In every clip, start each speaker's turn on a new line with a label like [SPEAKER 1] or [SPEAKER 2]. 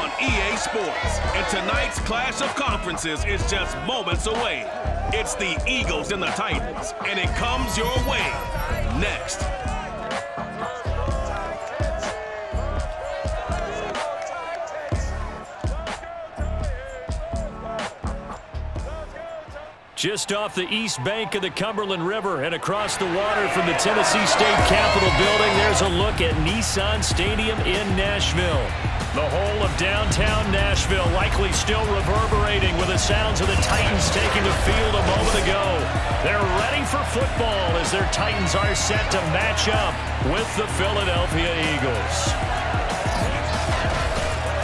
[SPEAKER 1] on EA Sports. And tonight's clash of conferences is just moments away. It's the Eagles and the Titans, and it comes your way next.
[SPEAKER 2] Just off the east bank of the Cumberland River and across the water from the Tennessee State Capitol building, there's a look at Nissan Stadium in Nashville. The whole of downtown Nashville likely still reverberating with the sounds of the Titans taking the field a moment ago. They're ready for football as their Titans are set to match up with the Philadelphia Eagles.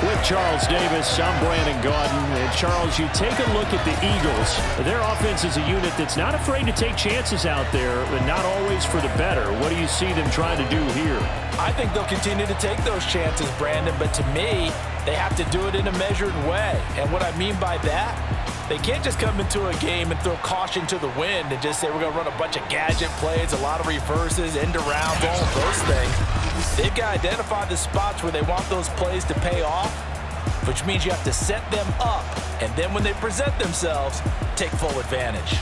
[SPEAKER 2] With Charles Davis, I'm Brandon Gaudin. And Charles, you take a look at the Eagles. Their offense is a unit that's not afraid to take chances out there, but not always for the better. What do you see them trying to do here?
[SPEAKER 3] I think they'll continue to take those chances, Brandon, but to me, they have to do it in a measured way. And what I mean by that, they can't just come into a game and throw caution to the wind and just say we're going to run a bunch of gadget plays, a lot of reverses, end arounds, all of those things. They've got to identify the spots where they want those plays to pay off, which means you have to set them up, and then when they present themselves, take full advantage.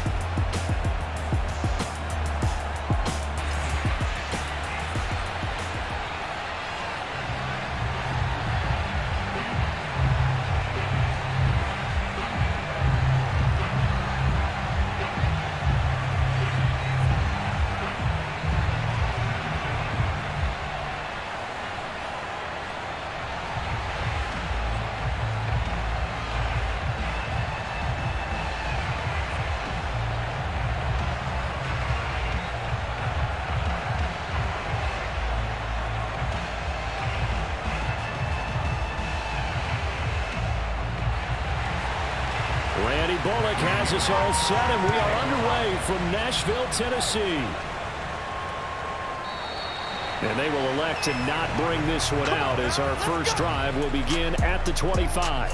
[SPEAKER 2] Bullock has us all set, and we are underway from Nashville, Tennessee. And they will elect to not bring this one out as our first drive will begin at the 25.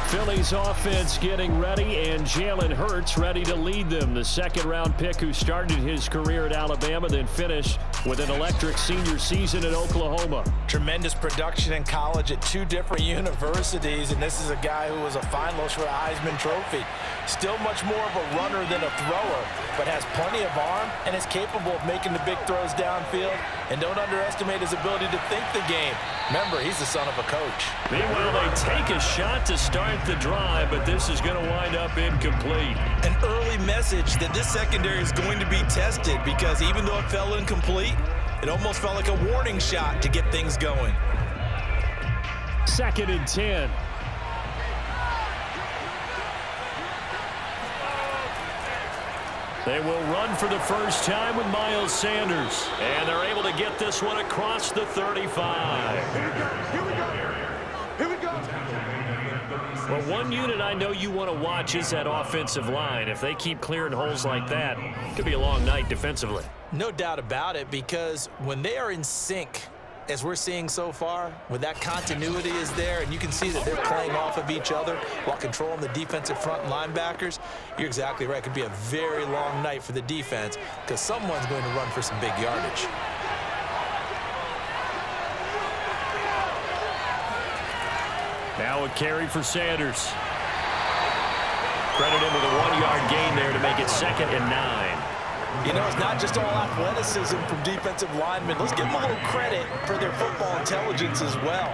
[SPEAKER 2] Philly's offense getting ready, and Jalen Hurts ready to lead them. The second-round pick who started his career at Alabama, then finished with an electric senior season at Oklahoma.
[SPEAKER 3] Tremendous production in college at two different universities, and this is a guy who was a finalist for a Heisman Trophy. Still much more of a runner than a thrower, but has plenty of arm and is capable of making the big throws downfield. And don't underestimate his ability to think the game. Remember, he's the son of a coach.
[SPEAKER 2] Meanwhile, they take a shot to start the drive, but this is going to wind up incomplete.
[SPEAKER 4] An early message that this secondary is going to be tested, because even though it fell incomplete, it almost felt like a warning shot to get things going.
[SPEAKER 2] 2nd and 10. They will run for the first time with Miles Sanders. And they're able to get this one across the 35.
[SPEAKER 5] Here we go.
[SPEAKER 2] Well, one unit I know you want to watch is that offensive line. If they keep clearing holes like that, it could be a long night defensively.
[SPEAKER 3] No doubt about it, because when they are in sync, as we're seeing so far, when that continuity is there and you can see that they're playing off of each other while controlling the defensive front linebackers, you're exactly right. It could be a very long night for the defense because someone's going to run for some big yardage.
[SPEAKER 2] Now a carry for Sanders. Credit him with a 1-yard gain there to make it 2nd and 9.
[SPEAKER 3] You know, it's not just all athleticism from defensive linemen. Let's give them a little credit for their football intelligence as well.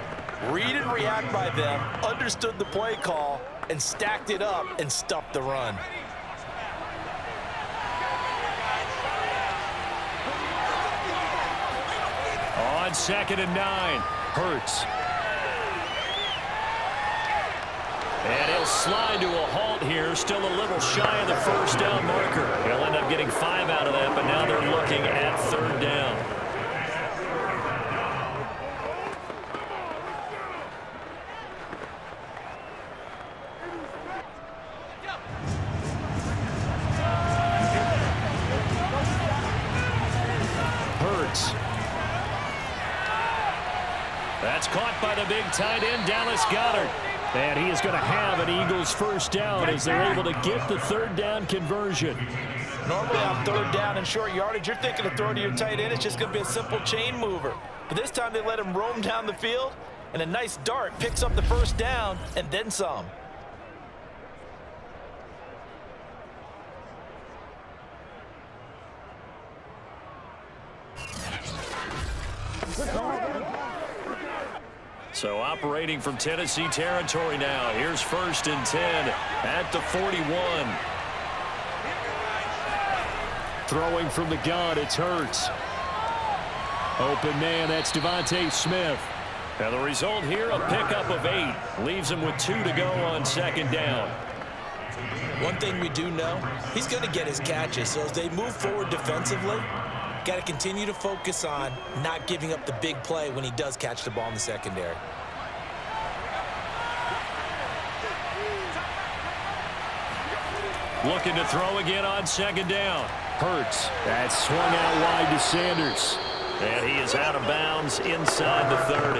[SPEAKER 3] Read and react by them, understood the play call, and stacked it up and stuffed the run.
[SPEAKER 2] On 2nd and 9, Hurts. And he'll slide to a halt here, still a little shy of the first down marker. He'll end up getting 5 out of that, but now they're looking at 3rd down. Hurts. That's caught by the big tight end, Dallas Goedert. And he is going to have an Eagles first down as they're able to get the 3rd down conversion.
[SPEAKER 3] Normally on 3rd down and short yardage, you're thinking of throwing to your tight end. It's just going to be a simple chain mover. But this time they let him roam down the field, And a nice dart picks up the first down and then some.
[SPEAKER 2] So operating from Tennessee territory now. Here's 1st and 10 at the 41. Throwing from the gun, it's Hurts. Open man, that's Devontae Smith. And the result here, a pickup of 8. Leaves him with 2 to go on 2nd down.
[SPEAKER 4] One thing we do know, he's going to get his catches. So as they move forward defensively, got to continue to focus on not giving up the big play when he does catch the ball in the secondary.
[SPEAKER 2] Looking to throw again on 2nd down. Hurts. That's swung out wide to Sanders. And he is out of bounds inside the 30.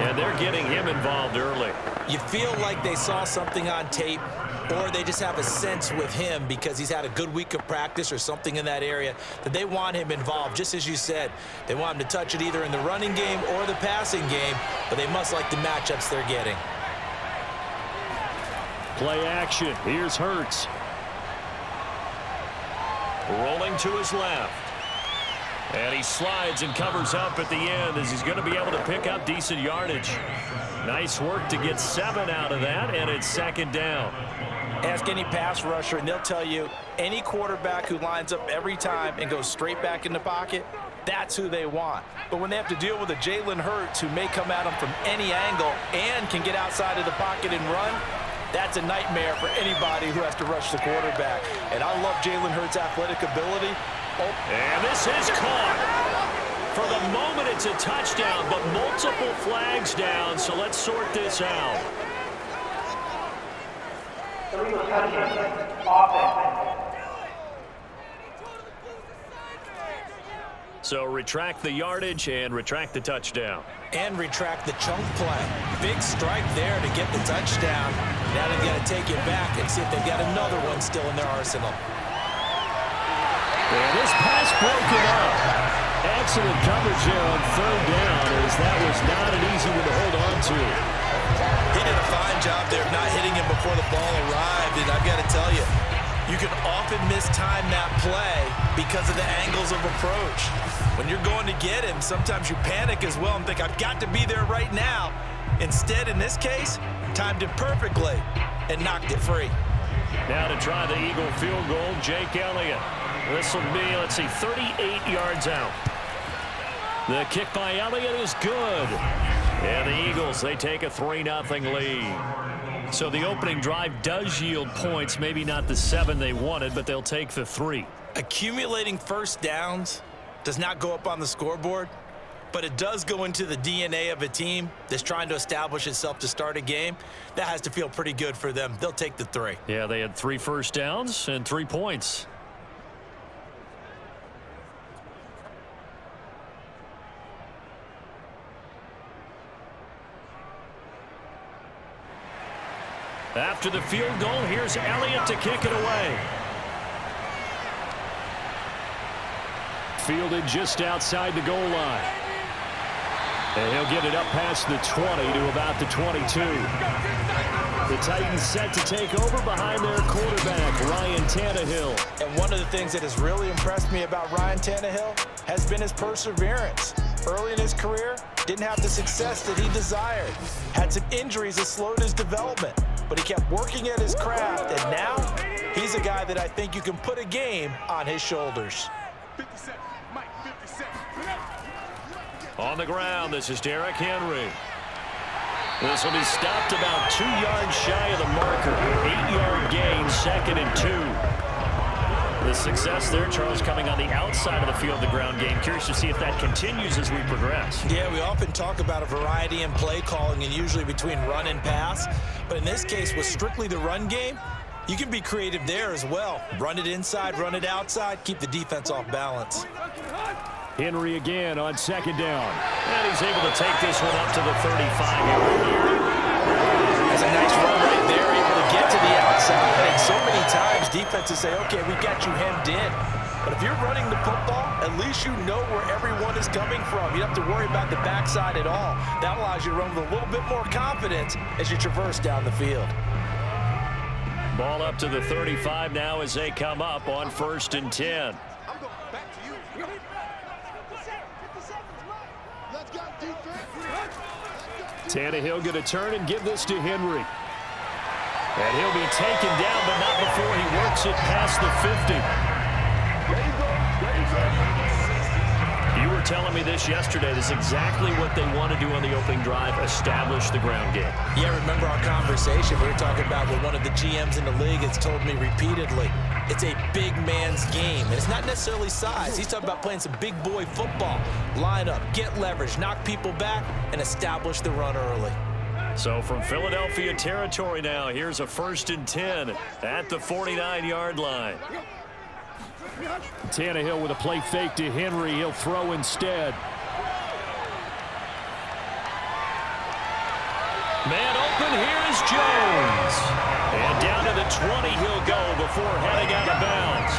[SPEAKER 2] And they're getting him involved early.
[SPEAKER 4] You feel like they saw something on tape, or they just have a sense with him because he's had a good week of practice or something in that area that they want him involved. Just as you said, they want him to touch it either in the running game or the passing game, but they must like the matchups they're getting.
[SPEAKER 2] Play action. Here's Hurts. Rolling to his left. And he slides and covers up at the end as he's going to be able to pick up decent yardage. Nice work to get 7 out of that, and it's 2nd down.
[SPEAKER 3] Ask any pass rusher, and they'll tell you any quarterback who lines up every time and goes straight back in the pocket, that's who they want. But when they have to deal with a Jalen Hurts who may come at them from any angle and can get outside of the pocket and run, that's a nightmare for anybody who has to rush the quarterback. And I love Jalen Hurts' athletic ability.
[SPEAKER 2] And this is caught. For the moment, it's a touchdown, but multiple flags down, so let's sort this out. So retract the yardage and retract the touchdown.
[SPEAKER 4] And retract the chunk play. Big strike there to get the touchdown. Now they've got to take it back and see if they've got another one still in their arsenal.
[SPEAKER 2] And this pass broken up. Excellent coverage here on 3rd down, as that was not an easy one to hold on to.
[SPEAKER 4] He did a fine job there of not hitting him before the ball arrived, and I've got to tell you, you can often mistime that play because of the angles of approach. When you're going to get him, sometimes you panic as well and think, I've got to be there right now. Instead, in this case, timed it perfectly and knocked it free.
[SPEAKER 2] Now to try the Eagle field goal, Jake Elliott. This will be, let's see, 38 yards out. The kick by Elliott is good. And the Eagles, they take a 3-0 lead. So the opening drive does yield points, maybe not the 7 they wanted, but they'll take the 3.
[SPEAKER 4] Accumulating first downs does not go up on the scoreboard, but it does go into the DNA of a team that's trying to establish itself to start a game. That has to feel pretty good for them. They'll take the 3.
[SPEAKER 2] Yeah, they had 3 first downs and 3 points. After the field goal, here's Elliott to kick it away. Fielded just outside the goal line. And he'll get it up past the 20 to about the 22. The Titans set to take over behind their quarterback, Ryan Tannehill.
[SPEAKER 3] And one of the things that has really impressed me about Ryan Tannehill has been his perseverance. Early in his career, didn't have the success that he desired. Had some injuries that slowed his development, but he kept working at his craft, and now he's a guy that I think you can put a game on his shoulders.
[SPEAKER 5] 50 seconds. Mike, 50 seconds.
[SPEAKER 2] On the ground, this is Derrick Henry. This will be stopped about 2 yards shy of the marker. 8-yard gain, 2nd and 2. The success there, Charles, coming on the outside of the field, the ground game. Curious to see if that continues as we progress.
[SPEAKER 4] Yeah, we often talk about a variety in play calling and usually between run and pass. But in this case, with strictly the run game, you can be creative there as well. Run it inside, run it outside, keep the defense off balance.
[SPEAKER 2] Henry again on 2nd down. And he's able to take this one up to the 35-yard.
[SPEAKER 3] That's a nice run right there, able to get to the outside. And so many times defenses say, okay, we've got you hemmed in. But if you're running the football, at least you know where everyone is coming from. You don't have to worry about the backside at all. That allows you to run with a little bit more confidence as you traverse down the field.
[SPEAKER 2] Ball up to the 35 now as they come up on 1st and 10.
[SPEAKER 5] I'm going back to you. Let's go, defense.
[SPEAKER 2] Tannehill going to turn and give this to Henry. And he'll be taken down, but not before he works it past the 50. You were telling me this yesterday. This is exactly what they want to do on the opening drive, establish the ground game.
[SPEAKER 4] Yeah, remember our conversation. We were talking about what one of the GMs in the league has told me repeatedly. It's a big man's game, and it's not necessarily size. He's talking about playing some big boy football. Line up, get leverage, knock people back, and establish the run early.
[SPEAKER 2] So from Philadelphia territory now, here's a 1st and 10 at the 49-yard line. Tannehill with a play fake to Henry. He'll throw instead. Man open, here is Jones. And down to the 20 he'll go before heading out of bounds.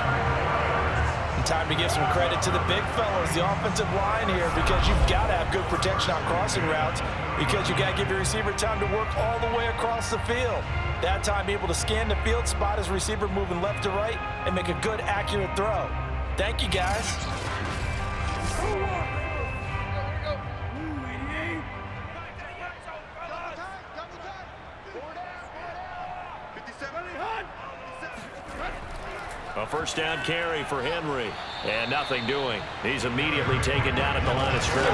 [SPEAKER 3] Time to give some credit to the big fellas, the offensive line here, because you've got to have good protection on crossing routes, because you got to give your receiver time to work all the way across the field. That time, be able to scan the field, spot his receiver moving left to right, and make a good, accurate throw. Thank you, guys.
[SPEAKER 2] A 1st down carry for Henry. And nothing doing. He's immediately taken down at the line of scrimmage.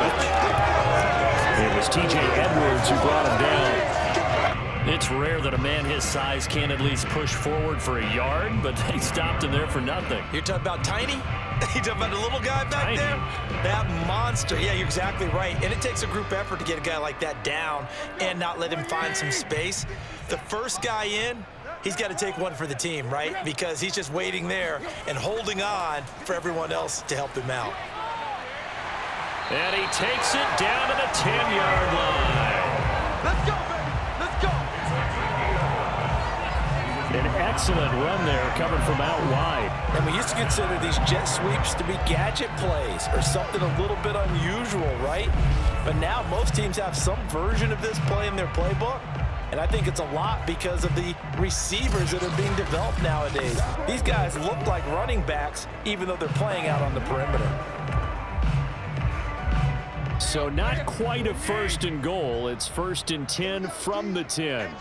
[SPEAKER 2] It was T.J. Edwards who brought him down. It's rare that a man his size can't at least push forward for a yard, but they stopped him there for nothing.
[SPEAKER 4] You're talking about tiny? You're talking about the little guy back there? That monster. Yeah, you're exactly right. And it takes a group effort to get a guy like that down and not let him find some space. The first guy in, he's got to take one for the team, right? Because he's just waiting there and holding on for everyone else to help him out.
[SPEAKER 2] And he takes it down to the 10-yard line.
[SPEAKER 5] Let's go, baby. Let's go.
[SPEAKER 2] An excellent run there coming from out wide.
[SPEAKER 3] And we used to consider these jet sweeps to be gadget plays or something a little bit unusual, right? But now most teams have some version of this play in their playbook. And I think it's a lot because of the receivers that are being developed nowadays. These guys look like running backs, even though they're playing out on the perimeter.
[SPEAKER 2] So not quite a 1st and goal. It's 1st and 10 from the 10.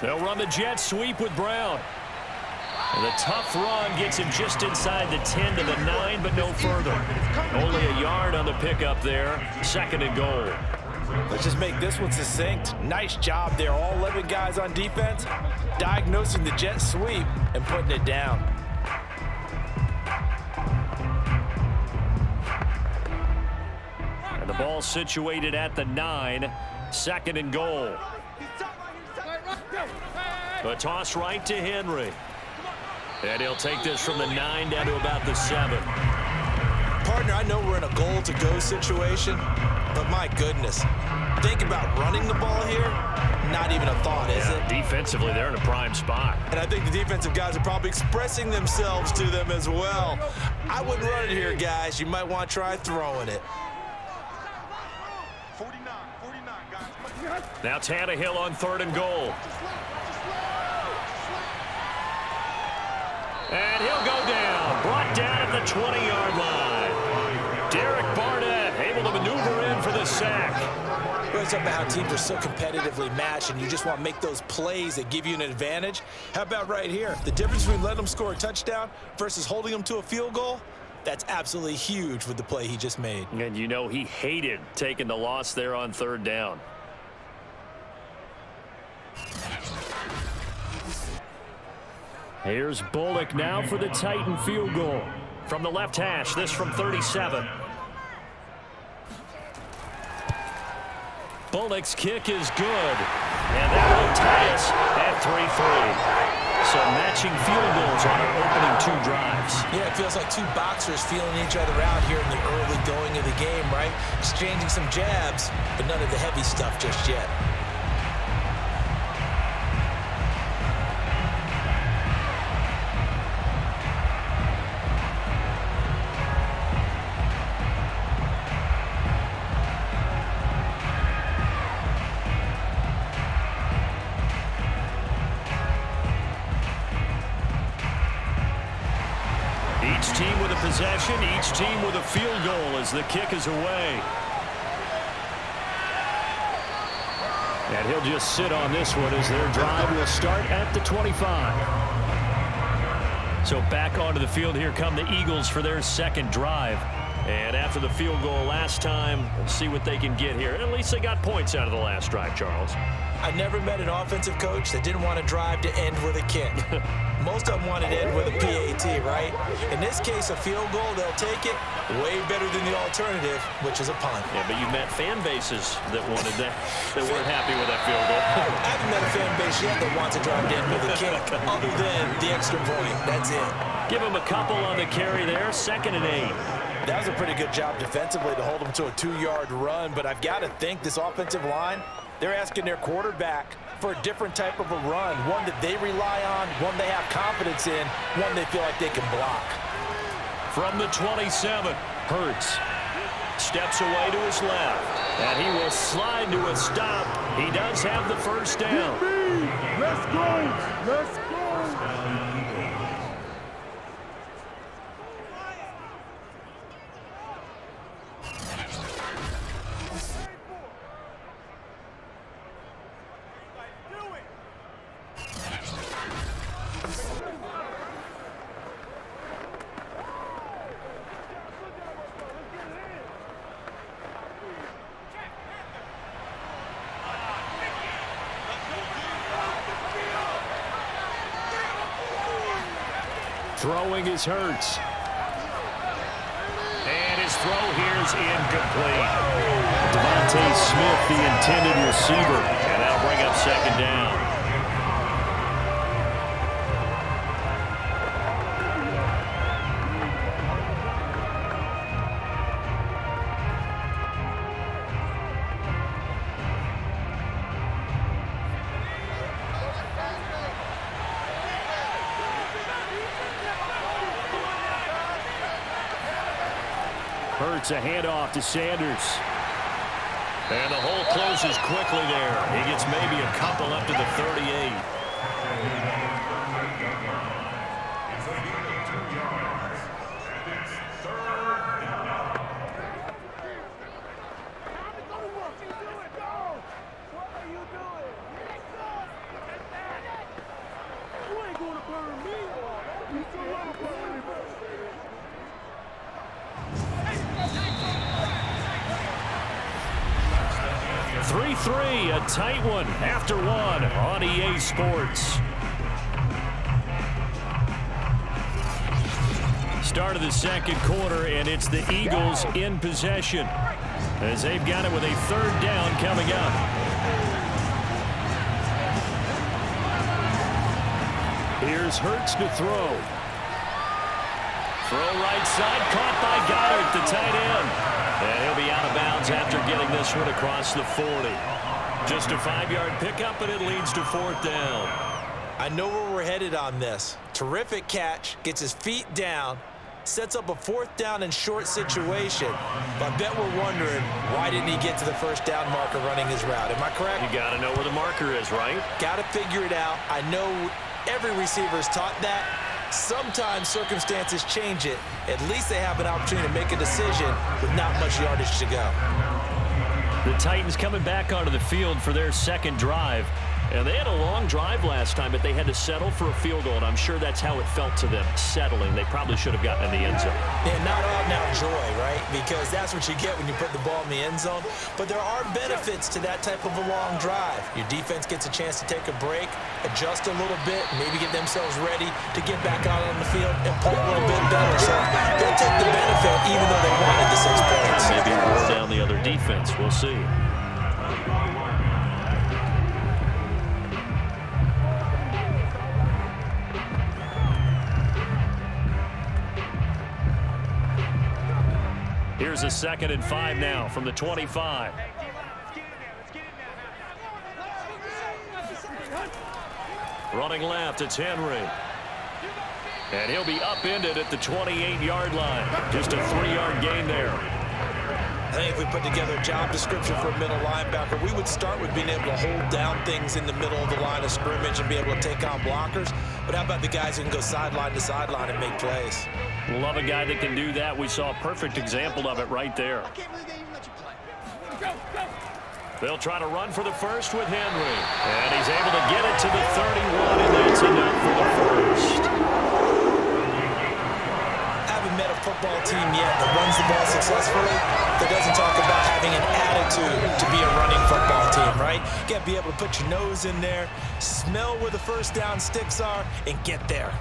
[SPEAKER 2] They'll run the jet sweep with Brown. And the tough run gets him just inside the 10 to the 9, but no further. Only a yard on the pickup there. 2nd and goal.
[SPEAKER 3] Let's just make this one succinct. Nice job there. All 11 guys on defense, diagnosing the jet sweep and putting it down.
[SPEAKER 2] And the ball situated at the 9. 2nd and goal. The toss right to Henry. And he'll take this from the 9 down to about the 7.
[SPEAKER 4] Partner, I know we're in a goal-to-go situation, but my goodness, think about running the ball here. Not even a thought, is it?
[SPEAKER 2] Defensively, they're in a prime spot.
[SPEAKER 4] And I think the defensive guys are probably expressing themselves to them as well. I wouldn't run it here, guys. You might want to try throwing it.
[SPEAKER 5] 49, guys.
[SPEAKER 2] Now Tannehill on 3rd and goal. And he'll go down. Brought down at the 20-yard line. Derek Barnett able to maneuver in for the sack.
[SPEAKER 4] It's about how teams are so competitively matched and you just want to make those plays that give you an advantage. How about right here? The difference between letting them score a touchdown versus holding them to a field goal, that's absolutely huge with the play he just made.
[SPEAKER 2] And you know he hated taking the loss there on 3rd down. Here's Bullock now for the Titan field goal. From the left hash, this from 37. Bullock's kick is good. And that will tie us at 3-3. So matching field goals on our opening 2 drives.
[SPEAKER 4] Yeah, it feels like 2 boxers feeling each other out here in the early going of the game, right? Exchanging some jabs, but none of the heavy stuff just yet.
[SPEAKER 2] Each team with a possession, each team with a field goal as the kick is away. And he'll just sit on this one as their drive will start at the 25. So back onto the field, here come the Eagles for their second drive. And after the field goal last time, we'll see what they can get here. At least they got points out of the last drive, Charles.
[SPEAKER 4] I never met an offensive coach that didn't want to drive to end with a kick. Most of them wanted to end with a PAT, right? In this case, a field goal, they'll take it. Way better than the alternative, which is a punt.
[SPEAKER 2] Yeah, but you met fan bases that wanted that weren't happy with that field goal.
[SPEAKER 4] I haven't met a fan base yet that wants to drive to end with a kick, other than the extra point. That's it.
[SPEAKER 2] Give him a couple on the carry there, 2nd and 8.
[SPEAKER 3] That was a pretty good job defensively to hold them to a 2-yard run, but I've got to think this offensive line, they're asking their quarterback for a different type of a run, one that they rely on, one they have confidence in, one they feel like they can block.
[SPEAKER 2] From the 27, Hurts steps away to his left, and he will slide to a stop. He does have the first down.
[SPEAKER 5] Let's go. Let's go.
[SPEAKER 2] Throwing is Hurts. And his throw here is incomplete. Devontae Smith, the intended receiver. And that'll bring up 2nd down. Hurts a handoff to Sanders. And the hole closes quickly there. He gets maybe a couple up to the 38.
[SPEAKER 5] You ain't gonna burn me. You still wanna burn me.
[SPEAKER 2] 3-3, a tight one after one on EA Sports. Start of the second quarter, and it's the Eagles in possession as they've got it with a 3rd down coming up. Here's Hurts to throw. Throw right side, caught by Goddard, the tight end. And he'll be out of bounds after getting this one across the 40. Just a 5-yard pickup, and it leads to 4th down.
[SPEAKER 4] I know where we're headed on this. Terrific catch, gets his feet down, sets up a 4th down and short situation. But I bet we're wondering, why didn't he get to the 1st down marker running his route? Am I correct?
[SPEAKER 2] You got to know where the marker is, right?
[SPEAKER 4] Got to figure it out. I know every receiver is taught that. Sometimes circumstances change it. At least they have an opportunity to make a decision with not much yardage to go.
[SPEAKER 2] The Titans coming back onto the field for their 2nd drive. And they had a long drive last time, but they had to settle for a field goal, and I'm sure that's how it felt to them, settling. They probably should have gotten in the end zone.
[SPEAKER 4] Yeah, not all now joy, right? Because that's what you get when you put the ball in the end zone. But there are benefits to that type of a long drive. Your defense gets a chance to take a break, adjust a little bit, maybe get themselves ready to get back out on the field and play a little bit better. So they'll take the benefit even though they wanted the 6 points.
[SPEAKER 2] Maybe wear down the other defense. We'll see. Here's a 2nd and 5 now from the 25. Running left, it's Henry. And he'll be upended at the 28-yard line. Just a 3-yard gain there.
[SPEAKER 4] I think if we put together a job description for a middle linebacker, we would start with being able to hold down things in the middle of the line of scrimmage and be able to take on blockers. But how about the guys who can go sideline to sideline and make plays?
[SPEAKER 2] Love a guy that can do that. We saw a perfect example of it right there. They'll try to run for the first with Henry. And he's able to get it to the 31, and that's enough for the first.
[SPEAKER 4] Haven't met a football team yet that runs the ball successfully that doesn't talk about having an attitude to be a running football team, right? You got to be able to put your nose in there, smell where the first down sticks are, and get there.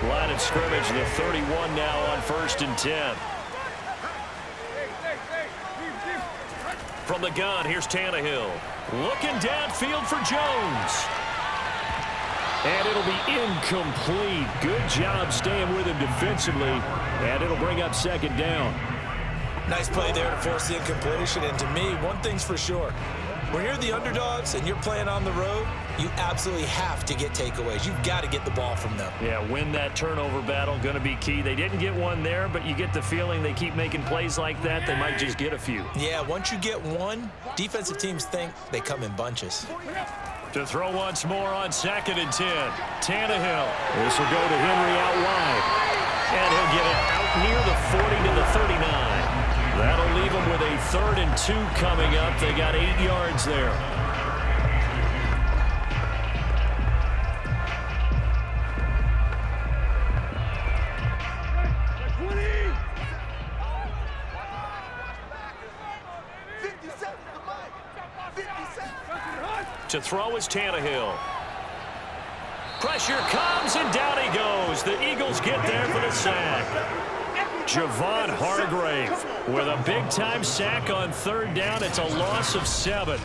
[SPEAKER 2] Line of scrimmage, the 31 now on 1st and 10. From the gun, here's Tannehill. Looking downfield for Jones. And it'll be incomplete. Good job staying with him defensively. And it'll bring up 2nd down.
[SPEAKER 4] Nice play there to force the incompletion. And to me, one thing's for sure. When you're the underdogs and you're playing on the road, you absolutely have to get takeaways. You've got to get the ball from them.
[SPEAKER 2] Yeah, win that turnover battle, going to be key. They didn't get one there, but you get the feeling they keep making plays like that, they might just get a few.
[SPEAKER 4] Yeah, once you get one, defensive teams think they come in bunches.
[SPEAKER 2] To throw once more on 2nd and 10. Tannehill. This will go to Henry out wide. And he'll get it out near the 40 to the 39. That'll leave them with a 3rd and 2 coming up. They got 8 yards there. To throw is Tannehill. Pressure comes, and down he goes. The Eagles get there for the sack. Javon Hargrave with a big-time sack on 3rd down. It's a loss of 7.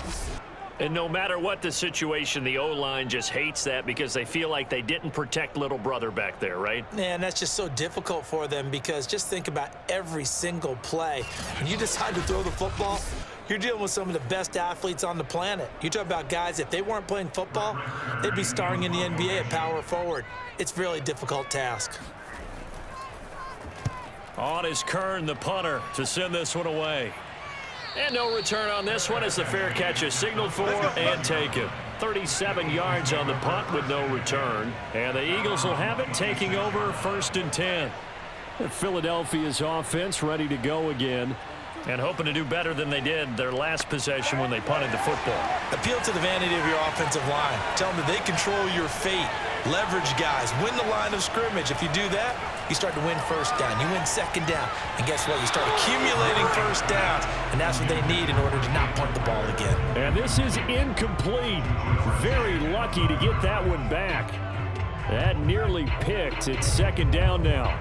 [SPEAKER 2] And no matter what the situation, the O-line just hates that because they feel like they didn't protect little brother back there, right?
[SPEAKER 4] Man, that's just so difficult for them because just think about every single play. When you decide to throw the football, you're dealing with some of the best athletes on the planet. You talk about guys, if they weren't playing football, they'd be starring in the NBA at power forward. It's a really difficult task.
[SPEAKER 2] On is Kern, the punter, to send this one away. And no return on this one as the fair catch is signaled for and taken. 37 yards on the punt with no return. And the Eagles will have it, taking over 1st and 10. Philadelphia's offense ready to go again. And hoping to do better than they did their last possession when they punted the football.
[SPEAKER 4] Appeal to the vanity of your offensive line. Tell them that they control your fate. Leverage guys. Win the line of scrimmage. If you do that, you start to win 1st down. You win 2nd down. And guess what? You start accumulating 1st downs. And that's what they need in order to not punt the ball again.
[SPEAKER 2] And this is incomplete. Very lucky to get that one back. That nearly picked. It's 2nd down now.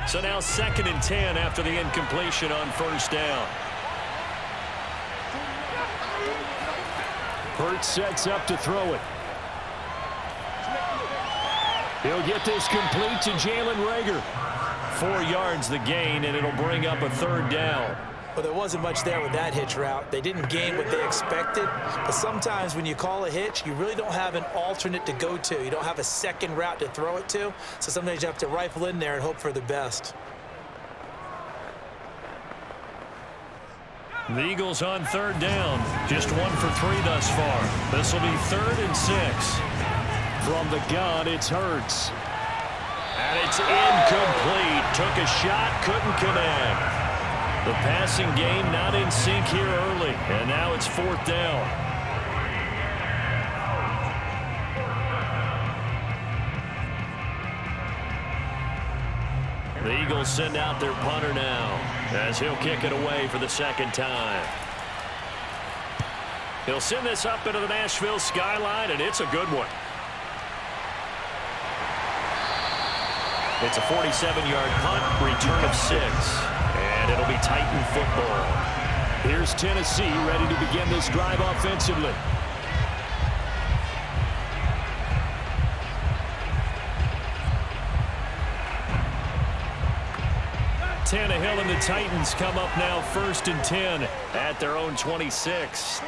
[SPEAKER 2] So now 2nd and 10 after the incompletion on 1st down. Hurts sets up to throw it. He'll get this complete to Jalen Reagor. 4 yards the gain, and it'll bring up a 3rd down.
[SPEAKER 4] Well, there wasn't much there with that hitch route. They didn't gain what they expected. But sometimes when you call a hitch, you really don't have an alternate to go to. You don't have a second route to throw it to. So sometimes you have to rifle in there and hope for the best.
[SPEAKER 2] The Eagles on 3rd down. Just 1 for 3 thus far. This will be 3rd and 6. From the gun, it's Hurts. And it's incomplete. Took a shot, couldn't connect. The passing game not in sync here early, and now it's 4th down. The Eagles send out their punter now as he'll kick it away for the 2nd time. He'll send this up into the Nashville skyline, and it's a good one. It's a 47-yard punt, return of 6. And it'll be Titan football. Here's Tennessee ready to begin this drive offensively. Tannehill and the Titans come up now 1st and 10 at their own 26.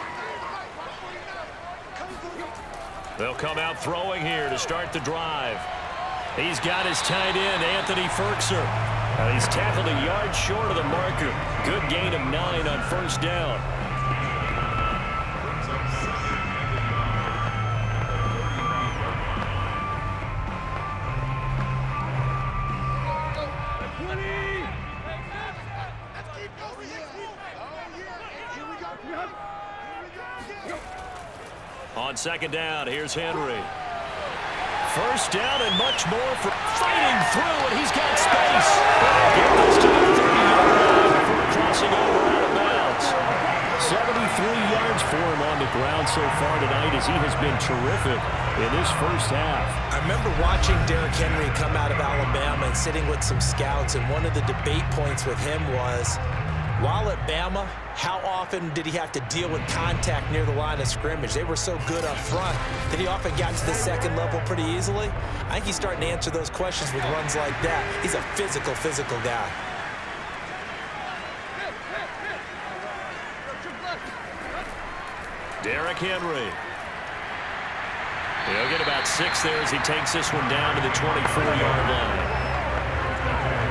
[SPEAKER 2] They'll come out throwing here to start the drive. He's got his tight end, Anthony Ferkser. He's tackled a yard short of the marker. Good gain of 9 on 1st down. On 2nd down, here's Henry. 1st down and much more for fighting through, and he's got space. Get this to the 30-yard line before crossing over out of bounds. 73 yards for him on the ground so far tonight as he has been terrific in this first half.
[SPEAKER 4] I remember watching Derrick Henry come out of Alabama and sitting with some scouts, and one of the debate points with him was, while at Bama, how often did he have to deal with contact near the line of scrimmage? They were so good up front that he often got to the 2nd level pretty easily. I think he's starting to answer those questions with runs like that. He's a physical guy.
[SPEAKER 2] Derrick Henry. He'll get about 6 there as he takes this one down to the 24-yard line.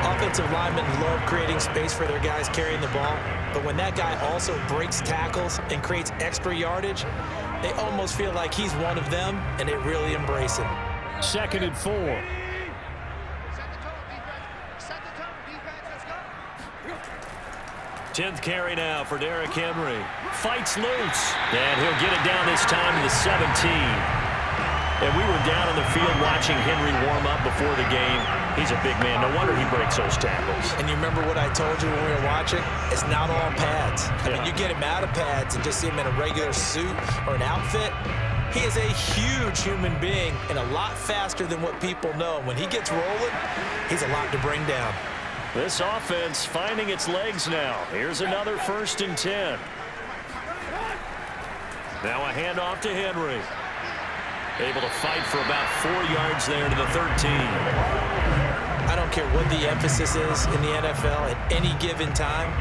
[SPEAKER 4] Offensive linemen love creating space for their guys carrying the ball, but when that guy also breaks tackles and creates extra yardage, they almost feel like he's one of them, and they really embrace him.
[SPEAKER 2] 2nd and 4. Tenth carry now for Derrick Henry. Fights loose, and he'll get it down this time to the 17. And we were down on the field watching Henry warm up before the game. He's a big man. No wonder he breaks those tackles.
[SPEAKER 4] And you remember what I told you when we were watching? It's not all pads. I mean, you get him out of pads and just see him in a regular suit or an outfit. He is a huge human being and a lot faster than what people know. When he gets rolling, he's a lot to bring down.
[SPEAKER 2] This offense finding its legs now. Here's another 1st and 10. Now a handoff to Henry. Able to fight for about 4 yards there to the 13.
[SPEAKER 4] I don't care what the emphasis is in the NFL at any given time.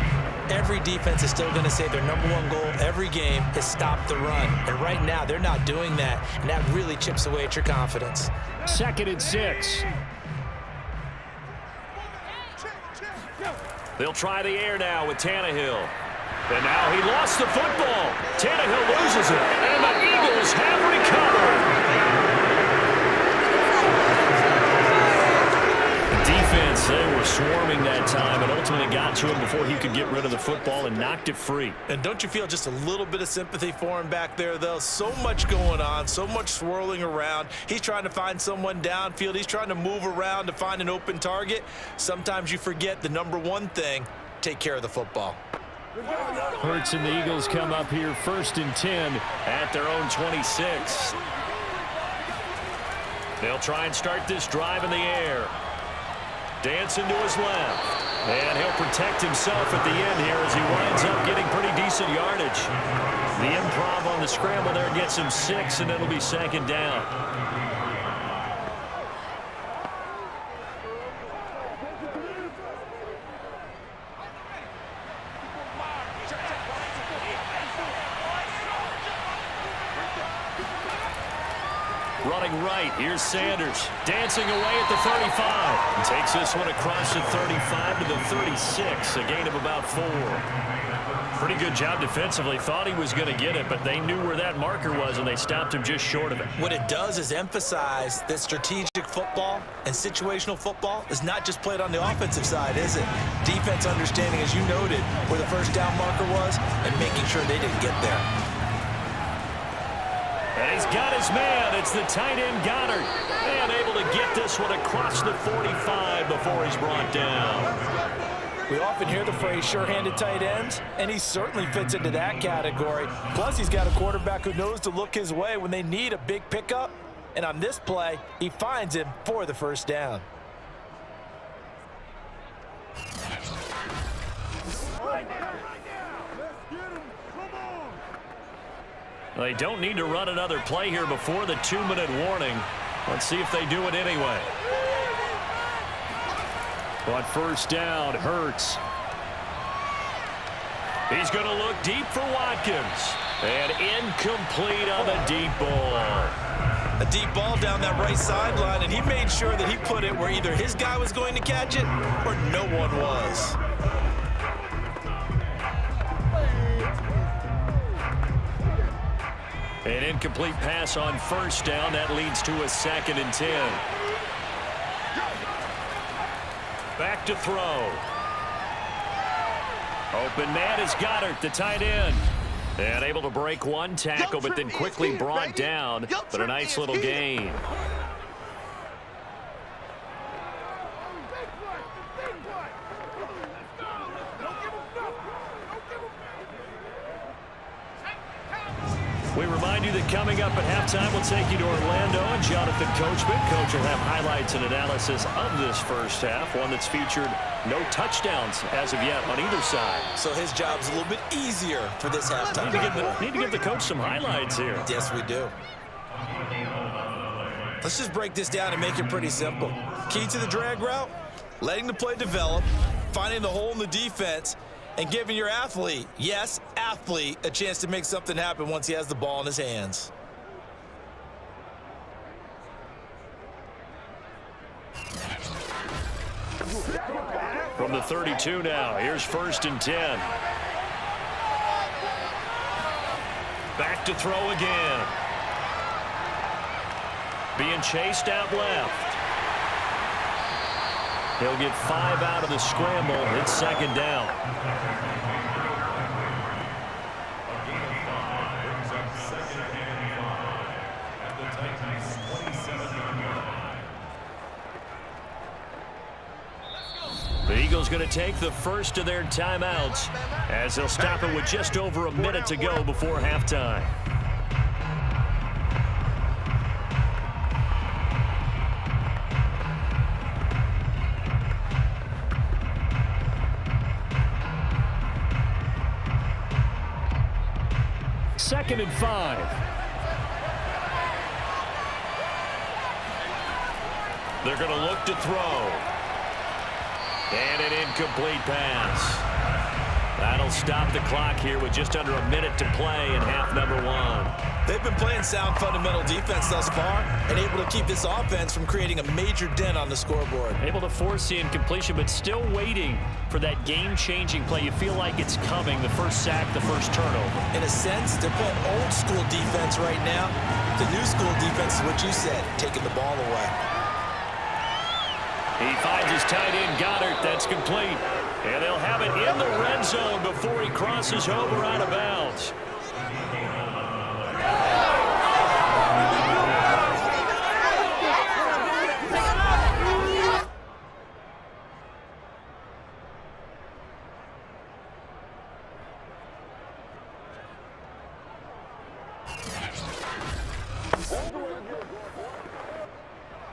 [SPEAKER 4] Every defense is still going to say their #1 goal every game is stop the run. And right now, they're not doing that, and that really chips away at your confidence.
[SPEAKER 2] 2nd and 6. They'll try the air now with Tannehill. And now he lost the football. Tannehill loses it, and the Eagles have recovered. The defense, they were swarming that time and ultimately got to him before he could get rid of the football and knocked it free.
[SPEAKER 4] And don't you feel just a little bit of sympathy for him back there, though? So much going on, so much swirling around. He's trying to find someone downfield. He's trying to move around to find an open target. Sometimes you forget the #1 thing, take care of the football.
[SPEAKER 2] Hurts and the Eagles come up here 1st and 10 at their own 26. They'll try and start this drive in the air. Dancing to his left. And he'll protect himself at the end here as he winds up getting pretty decent yardage. The improv on the scramble there gets him 6, and it'll be 2nd down. Running right, here's Sanders, dancing away at the 35. And takes this one across the 35 to the 36, a gain of about 4. Pretty good job defensively. Thought he was going to get it, but they knew where that marker was, and they stopped him just short of it.
[SPEAKER 4] What it does is emphasize that strategic football and situational football is not just played on the offensive side, is it? Defense understanding, as you noted, where the 1st down marker was and making sure they didn't get there.
[SPEAKER 2] And he's got his man. It's the tight end Goddard. And able to get this one across the 45 before he's brought down.
[SPEAKER 3] We often hear the phrase sure-handed tight ends, and he certainly fits into that category. Plus, he's got a quarterback who knows to look his way when they need a big pickup. And on this play, he finds him for the 1st down.
[SPEAKER 2] They don't need to run another play here before the 2-minute warning. Let's see if they do it anyway. On first down, Hurts. He's going to look deep for Watkins. And incomplete on the deep ball.
[SPEAKER 4] A deep ball down that right sideline, and he made sure that he put it where either his guy was going to catch it or no one was.
[SPEAKER 2] An incomplete pass on first down. That leads to a 2nd and 10. Back to throw. Open man is Goddard, the tight end. And able to break one tackle, but then quickly brought down. But a nice little gain. We remind you that coming up at halftime, we'll take you to Orlando and Jonathan Coachman. Coach will have highlights and analysis of this first half, one that's featured no touchdowns as of yet on either side.
[SPEAKER 4] So his job's a little bit easier for this halftime.
[SPEAKER 2] Need to give the coach some highlights here.
[SPEAKER 4] Yes, we do. Let's just break this down and make it pretty simple. Key to the drag route, letting the play develop, finding the hole in the defense, and giving your athlete, yes, athlete, a chance to make something happen once he has the ball in his hands.
[SPEAKER 2] From the 32 now, here's 1st and 10. Back to throw again. Being chased out left. He'll get 5 out of the scramble. It's 2nd down. The Eagles going to take the first of their timeouts as they'll stop it with just over a minute to go before halftime. Second and 5. They're going to look to throw. And an incomplete pass. That'll stop the clock here with just under a minute to play in half number 1.
[SPEAKER 4] They've been playing sound fundamental defense thus far and able to keep this offense from creating a major dent on the scoreboard.
[SPEAKER 2] Able to force the incompletion, but still waiting for that game-changing play. You feel like it's coming, the first sack, the first turnover.
[SPEAKER 4] In a sense, they're playing old school defense right now. The new school defense is what you said, taking the ball away.
[SPEAKER 2] He finds his tight end, Goddard. That's complete. And they'll have it in the red zone before he crosses over out of bounds.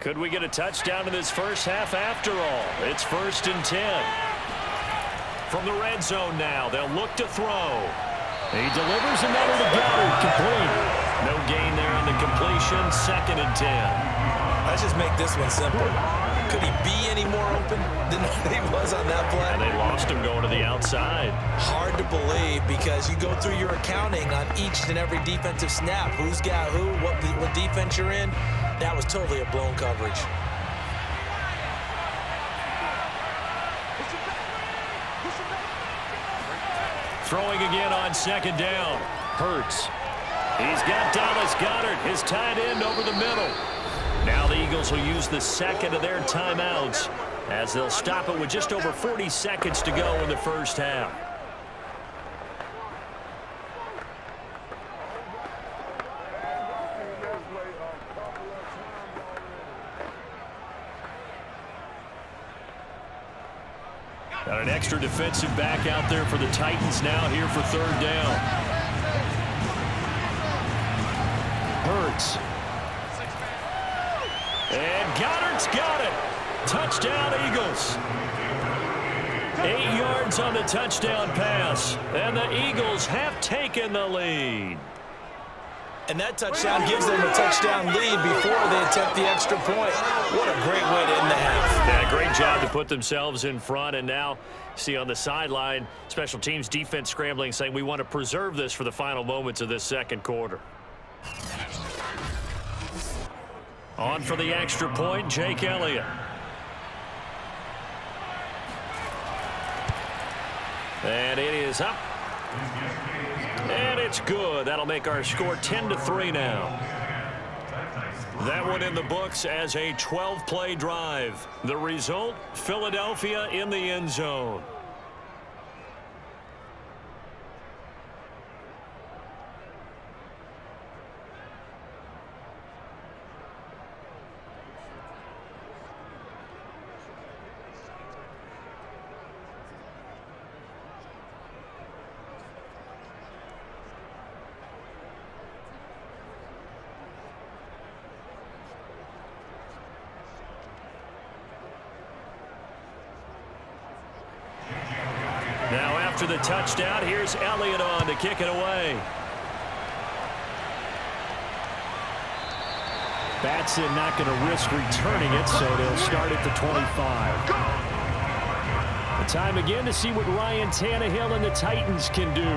[SPEAKER 2] Could we get a touchdown in this first half after all? It's 1st and 10. From the red zone now, they'll look to throw. He delivers another to Goddard, complete. No gain there on the completion, 2nd and 10.
[SPEAKER 4] Let's just make this one simple. Could he be any more open than he was on that play?
[SPEAKER 2] And they lost him going to the outside.
[SPEAKER 4] Hard to believe because you go through your accounting on each and every defensive snap. Who's got who, what defense you're in. That was totally a blown coverage.
[SPEAKER 2] Throwing again on 2nd down. Hurts. He's got Dallas Goedert, his tight end, over the middle. Now the Eagles will use the second of their timeouts as they'll stop it with just over 40 seconds to go in the first half. Got an extra defensive back out there for the Titans now here for 3rd down. Hurts. And Goddard's got it. Touchdown, Eagles. 8 yards on the touchdown pass. And the Eagles have taken the lead.
[SPEAKER 4] And that touchdown gives them a touchdown lead before they attempt the extra point. What a great way to end the half.
[SPEAKER 2] Yeah, great job to put themselves in front. And now, see on the sideline, special teams defense scrambling, saying we want to preserve this for the final moments of this second quarter. On for the extra point, Jake Elliott. And it is up. And it's good. That'll make our score 10-3 now. That one in the books as a 12-play drive. The result, Philadelphia in the end zone. After the touchdown, here's Elliott on to kick it away.
[SPEAKER 6] Batson not going to risk returning it, so they'll start at the 25. The time again to see what Ryan Tannehill and the Titans can do.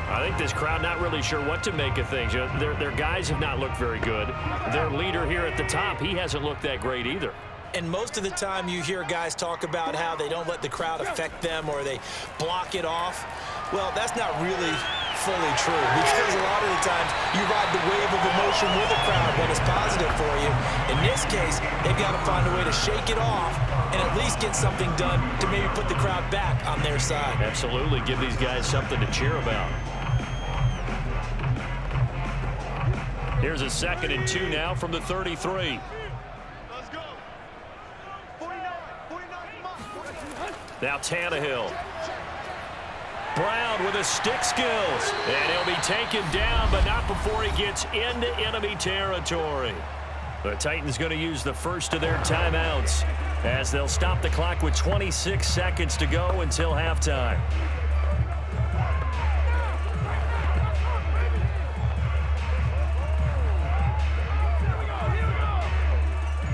[SPEAKER 2] I think this crowd not really sure what to make of things. You know, their guys have not looked very good. Their leader here at the top, he hasn't looked that great either.
[SPEAKER 4] And most of the time you hear guys talk about how they don't let the crowd affect them or they block it off. Well, that's not really fully true because a lot of the times you ride the wave of emotion with the crowd when it's positive for you. In this case, they've got to find a way to shake it off and at least get something done to maybe put the crowd back on their side.
[SPEAKER 2] Absolutely. Give these guys something to cheer about. Here's a 2nd and 2 now from the 33. Now Tannehill. Brown with his stick skills. And he'll be taken down, but not before he gets into enemy territory. The Titans going to use the first of their timeouts as they'll stop the clock with 26 seconds to go until halftime.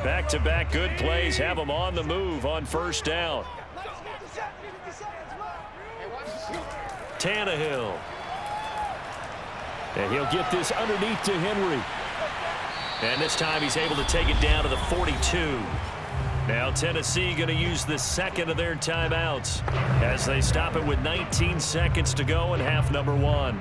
[SPEAKER 2] Back-to-back good plays have them on the move on first down. Tannehill.
[SPEAKER 6] And he'll get this underneath to Henry.
[SPEAKER 2] And this time he's able to take it down to the 42. Now Tennessee going to use the second of their timeouts as they stop it with 19 seconds to go in half number 1.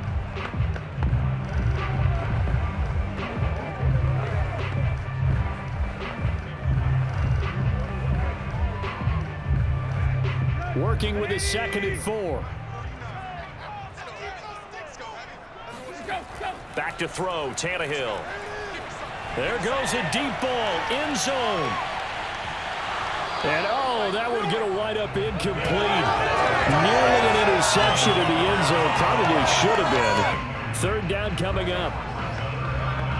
[SPEAKER 6] Working with his 2nd and 4.
[SPEAKER 2] Back to throw, Tannehill. There goes a deep ball, end zone.
[SPEAKER 6] And, oh, that would get a wide-up incomplete. Nearly an interception in the end zone. Probably should have been. 3rd down coming up.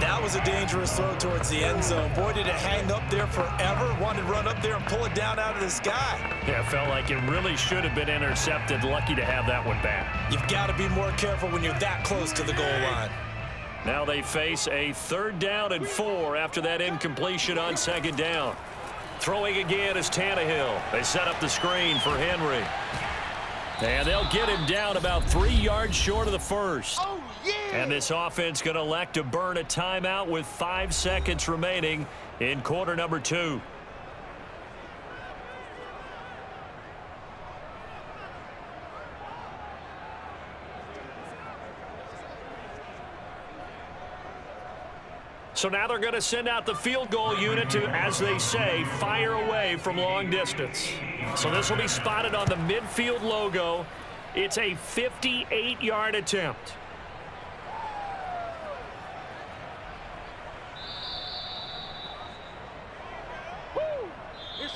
[SPEAKER 4] That was a dangerous throw towards the end zone. Boy, did it hang up there forever. Wanted to run up there and pull it down out of the sky.
[SPEAKER 2] Yeah, felt like it really should have been intercepted. Lucky to have that one back.
[SPEAKER 4] You've got to be more careful when you're that close to the goal line.
[SPEAKER 2] Now they face a 3rd down and 4 after that incompletion on 2nd down. Throwing again is Tannehill. They set up the screen for Henry. And they'll get him down about 3 yards short of the first.
[SPEAKER 5] Oh, yeah.
[SPEAKER 2] And this offense going to elect to burn a timeout with 5 seconds remaining in quarter number 2. So now they're going to send out the field goal unit to, as they say, fire away from long distance. So this will be spotted on the midfield logo. It's a 58-yard attempt.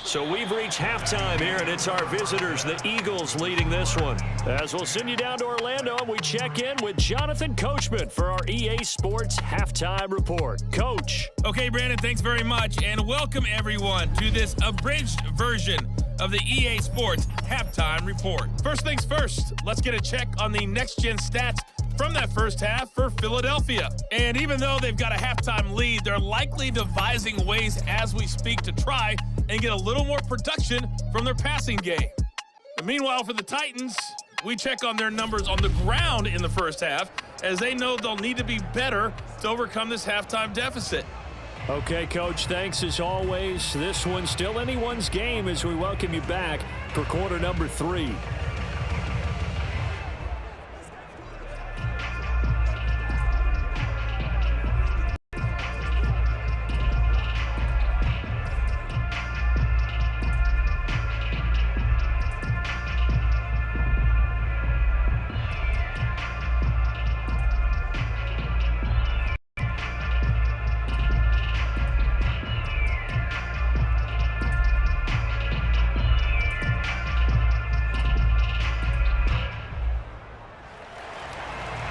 [SPEAKER 2] So we've reached halftime here, and it's our visitors, the Eagles, leading this one. As we'll send you down to Orlando, and we check in with Jonathan Coachman for our EA Sports Halftime Report. Coach.
[SPEAKER 7] Okay, Brandon, thanks very much, and welcome everyone to this abridged version of the EA Sports Halftime Report. First things first, let's get a check on the next-gen stats from that first half for Philadelphia. And even though they've got a halftime lead, they're likely devising ways as we speak to try and get a little more production from their passing game. And meanwhile, for the Titans, we check on their numbers on the ground in the first half, as they know they'll need to be better to overcome this halftime deficit.
[SPEAKER 6] Okay, Coach, thanks as always. This one's still anyone's game as we welcome you back for quarter number 3.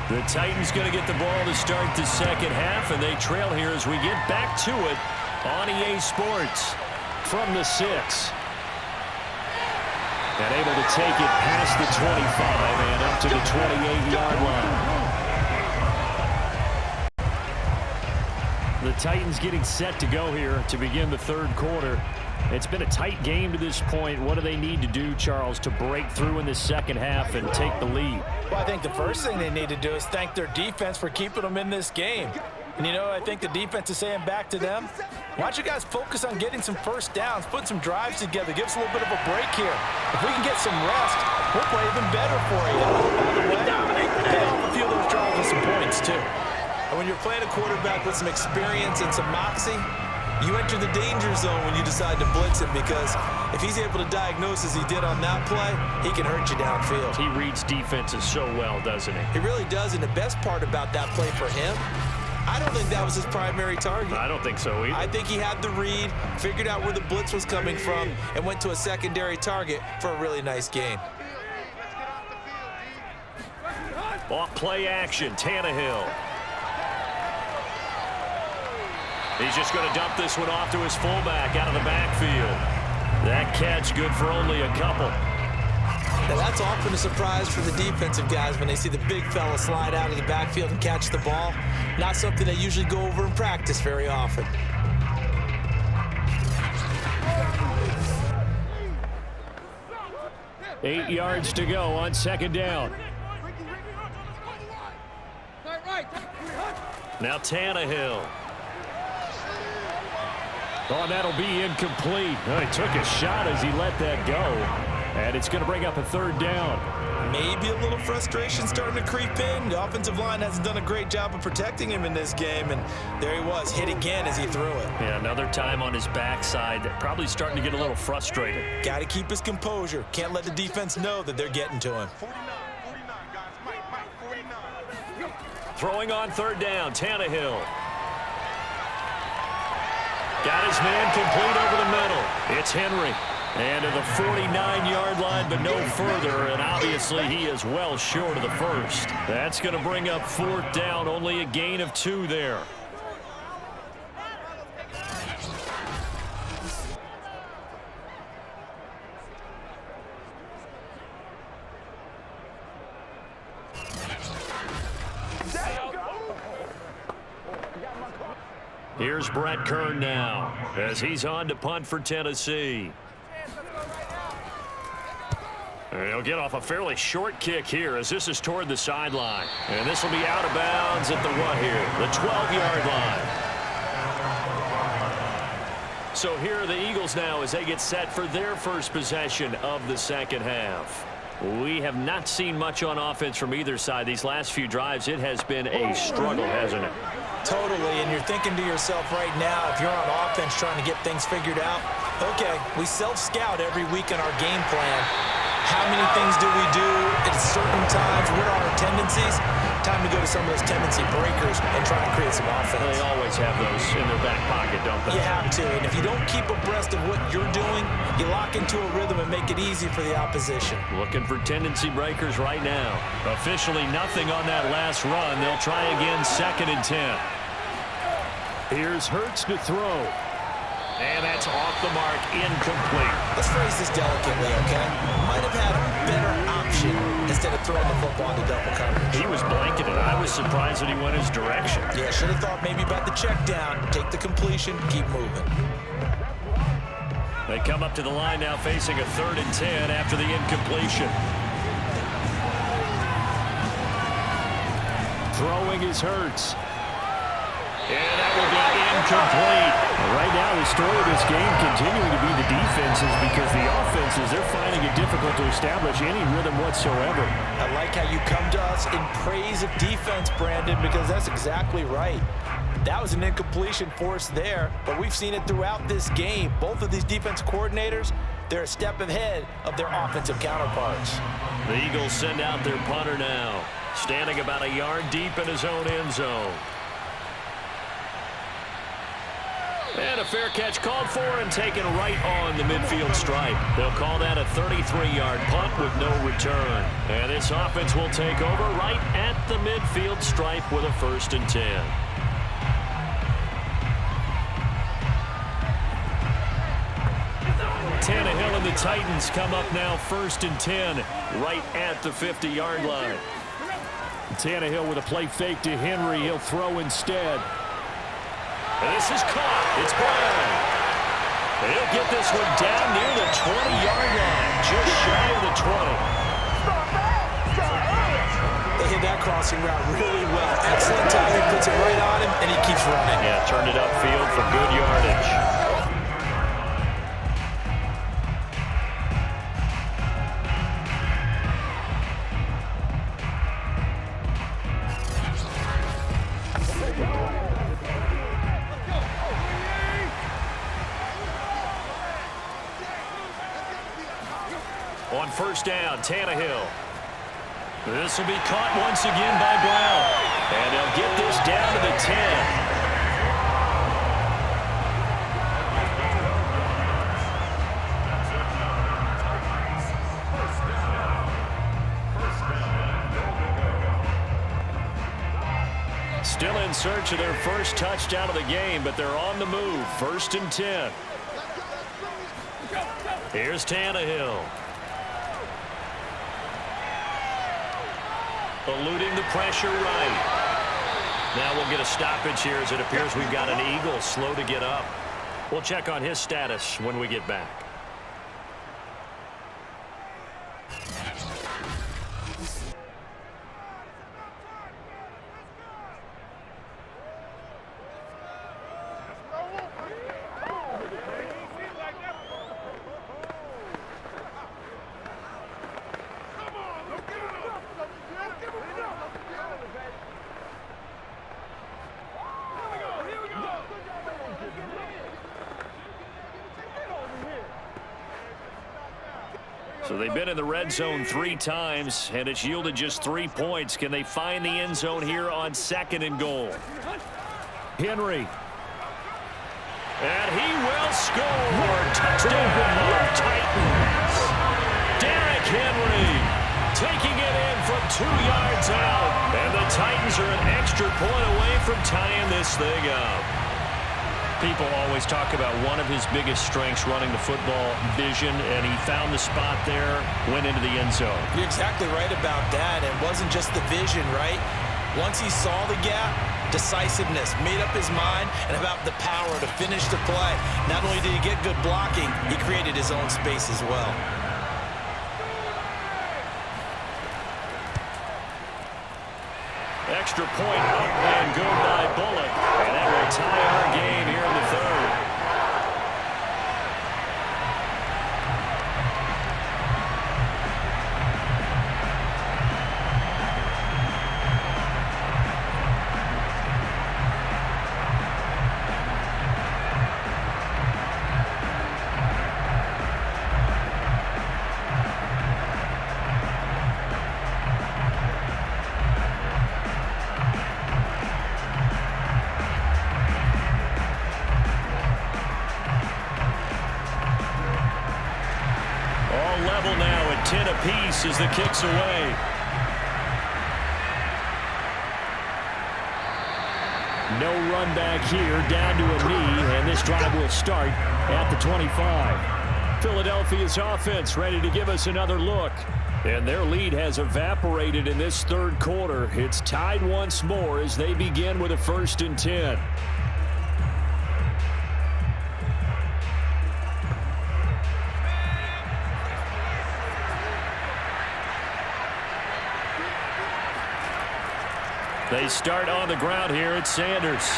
[SPEAKER 6] The Titans going to get the ball to start the second half, and they trail here as we get back to it on EA Sports from the 6. And able to take it past the 25 and up to the 28-yard line. The Titans getting set to go here to begin the third quarter. It's been a tight game to this point. What do they need to do, Charles, to break through in the second half and take the lead?
[SPEAKER 3] Well, I think the first thing they need to do is thank their defense for keeping them in this game. And, you know, I think the defense is saying back to them, why don't you guys focus on getting some first downs, put some drives together, give us a little bit of a break here. If we can get some rest, we'll play even better for you. By the way, pay off a few of those drives with some points, too.
[SPEAKER 4] And when you're playing a quarterback with some experience and some moxie, you enter the danger zone when you decide to blitz him, because if he's able to diagnose as he did on that play, he can hurt you downfield.
[SPEAKER 2] He reads defenses so well, doesn't he?
[SPEAKER 4] He really does, and the best part about that play for him, I don't think that was his primary target.
[SPEAKER 2] I don't think so either.
[SPEAKER 4] I think he had the read, figured out where the blitz was coming from, and went to a secondary target for a really nice gain.
[SPEAKER 2] Off play action, Tannehill. He's just going to dump this one off to his fullback out of the backfield. That catch good for only a couple.
[SPEAKER 4] Now that's often a surprise for the defensive guys when they see the big fella slide out of the backfield and catch the ball. Not something they usually go over in practice very often.
[SPEAKER 6] Eight yards to go on second down. Now Tannehill. Oh, that'll be incomplete. Oh, he took a shot as he let that go. And it's going to bring up a third down.
[SPEAKER 4] Maybe a little frustration starting to creep in. The offensive line hasn't done a great job of protecting him in this game. And there he was, hit again as he threw it.
[SPEAKER 2] Yeah, another time on his backside. Probably starting to get a little frustrated.
[SPEAKER 4] Got to keep his composure. Can't let the defense know that they're getting to him.
[SPEAKER 2] Throwing on third down, Tannehill. Got his man complete over the middle. It's Henry. And to the 49-yard line, but no further. And obviously, he is well short of the first. That's going to bring up fourth down. Only a gain of 2 there. Here's Brett Kern now as he's on to punt for Tennessee. And he'll get off a fairly short kick here as this is toward the sideline. And this will be out of bounds at the what here? The 12-yard line. So here are the Eagles now as they get set for their first possession of the second half. We have not seen much on offense from either side. These last few drives, it has been a struggle, hasn't it?
[SPEAKER 4] Totally, and you're thinking to yourself right now, if you're on offense trying to get things figured out, okay, we self-scout every week in our game plan. How many things do we do at certain times? What are our tendencies? Time to go to some of those tendency breakers and try to create some offense.
[SPEAKER 2] They always have those in their back pocket, don't they?
[SPEAKER 4] You have to, and if you don't keep abreast of what you're doing, you lock into a rhythm and make it easy for the opposition.
[SPEAKER 2] Looking for tendency breakers right now. Officially nothing on that last run. They'll try again, 2nd and 10.
[SPEAKER 6] Here's Hurts to throw.
[SPEAKER 2] And that's off the mark, incomplete.
[SPEAKER 4] Let's phrase this delicately, okay? Might have had a better option instead instead of throwing the football into double coverage.
[SPEAKER 2] He was blanketed. I was surprised that he went his direction.
[SPEAKER 4] Yeah, should have thought maybe about the check down, take the completion, keep moving.
[SPEAKER 2] They come up to the line now facing a 3rd and 10 after the incompletion.
[SPEAKER 6] Throwing is Hurts.
[SPEAKER 2] And that will be incomplete.
[SPEAKER 6] Right now, the story of this game continuing to be the defenses, because the offenses, they're finding it difficult to establish any rhythm whatsoever.
[SPEAKER 3] I like how you come to us in praise of defense, Brandon, because that's exactly right. That was an incompletion forced there, but we've seen it throughout this game. Both of these defense coordinators, they're a step ahead of their offensive counterparts.
[SPEAKER 2] The Eagles send out their punter now, standing about a yard deep in his own end zone. And a fair catch called for and taken right on the midfield stripe. They'll call that a 33-yard punt with no return. And this offense will take over right at the midfield stripe with a 1st and 10. Tannehill and the Titans come up now 1st and 10 right at the 50-yard line.
[SPEAKER 6] Tannehill with a play fake to Henry. He'll throw instead.
[SPEAKER 2] And this is caught. It's Brown. He'll get this one down near the 20-yard line, just shy of the 20.
[SPEAKER 4] They hit that crossing route really well. Excellent timing, puts it right on him, and he keeps running.
[SPEAKER 2] Yeah, turned it upfield for good yardage. On 1st down, Tannehill. This will be caught once again by Brown. And they'll get this down to the 10. Still in search of their first touchdown of the game, but they're on the move. 1st and 10. Here's Tannehill. Eluding the pressure right. Now we'll get a stoppage here as it appears we've got an Eagle slow to get up. We'll check on his status when we get back. So they've been in the red zone 3 times, and it's yielded just 3 points. Can they find the end zone here on 2nd and goal?
[SPEAKER 6] Henry.
[SPEAKER 2] And he will score. Touchdown, Titans. Derrick Henry taking it in from 2 yards out. And the Titans are an extra point away from tying this thing up. People always talk about one of his biggest strengths running the football, vision, and he found the spot there, went into the end zone.
[SPEAKER 4] You're exactly right about that. It wasn't just the vision, right? Once he saw the gap, decisiveness, made up his mind, and about the power to finish the play. Not only did he get good blocking, he created his own space as well.
[SPEAKER 2] Extra point up and good by Bullock. And that will tie our game here in the 3rd. Now at 10 apiece as the kick's away.
[SPEAKER 6] No run back here, down to a knee, and this drive will start at the 25.
[SPEAKER 2] Philadelphia's offense ready to give us another look.
[SPEAKER 6] And their lead has evaporated in this third quarter. It's tied once more as they begin with a 1st and 10. They start on the ground here at Sanders.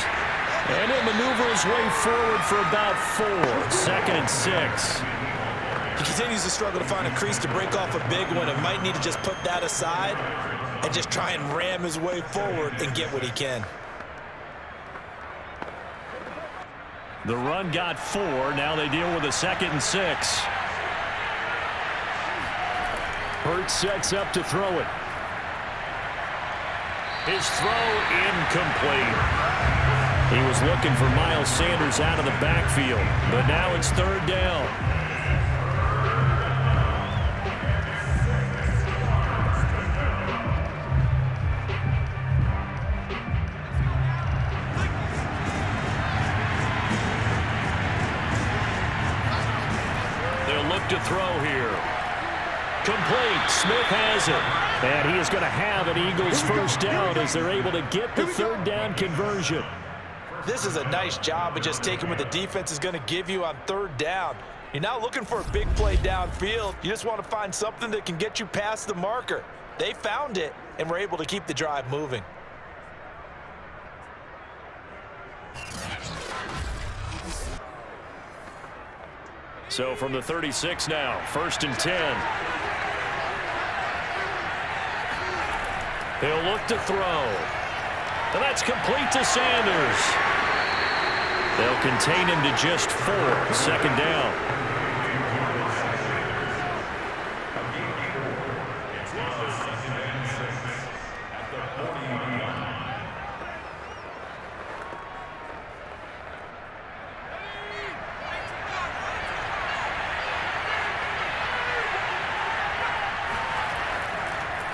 [SPEAKER 6] And he'll maneuver his way forward for about 4. 2nd and 6.
[SPEAKER 4] He continues to struggle to find a crease to break off a big one and might need to just put that aside and just try and ram his way forward and get what he can.
[SPEAKER 6] The run got 4. Now they deal with a 2nd and 6. Hurts sets up to throw it. His throw incomplete. He was looking for Miles Sanders out of the backfield, but now it's 3rd down. They'll look to throw here. Complete. Smith has it. And he is going to have an Eagles 1st down as they're able to get the 3rd down conversion.
[SPEAKER 4] This is a nice job of just taking what the defense is going to give you on 3rd down. You're not looking for a big play downfield. You just want to find something that can get you past the marker. They found it and were able to keep the drive moving.
[SPEAKER 6] So from the 36 now, 1st and 10. He'll look to throw. And that's complete to Sanders. They'll contain him to just 4. 2nd down.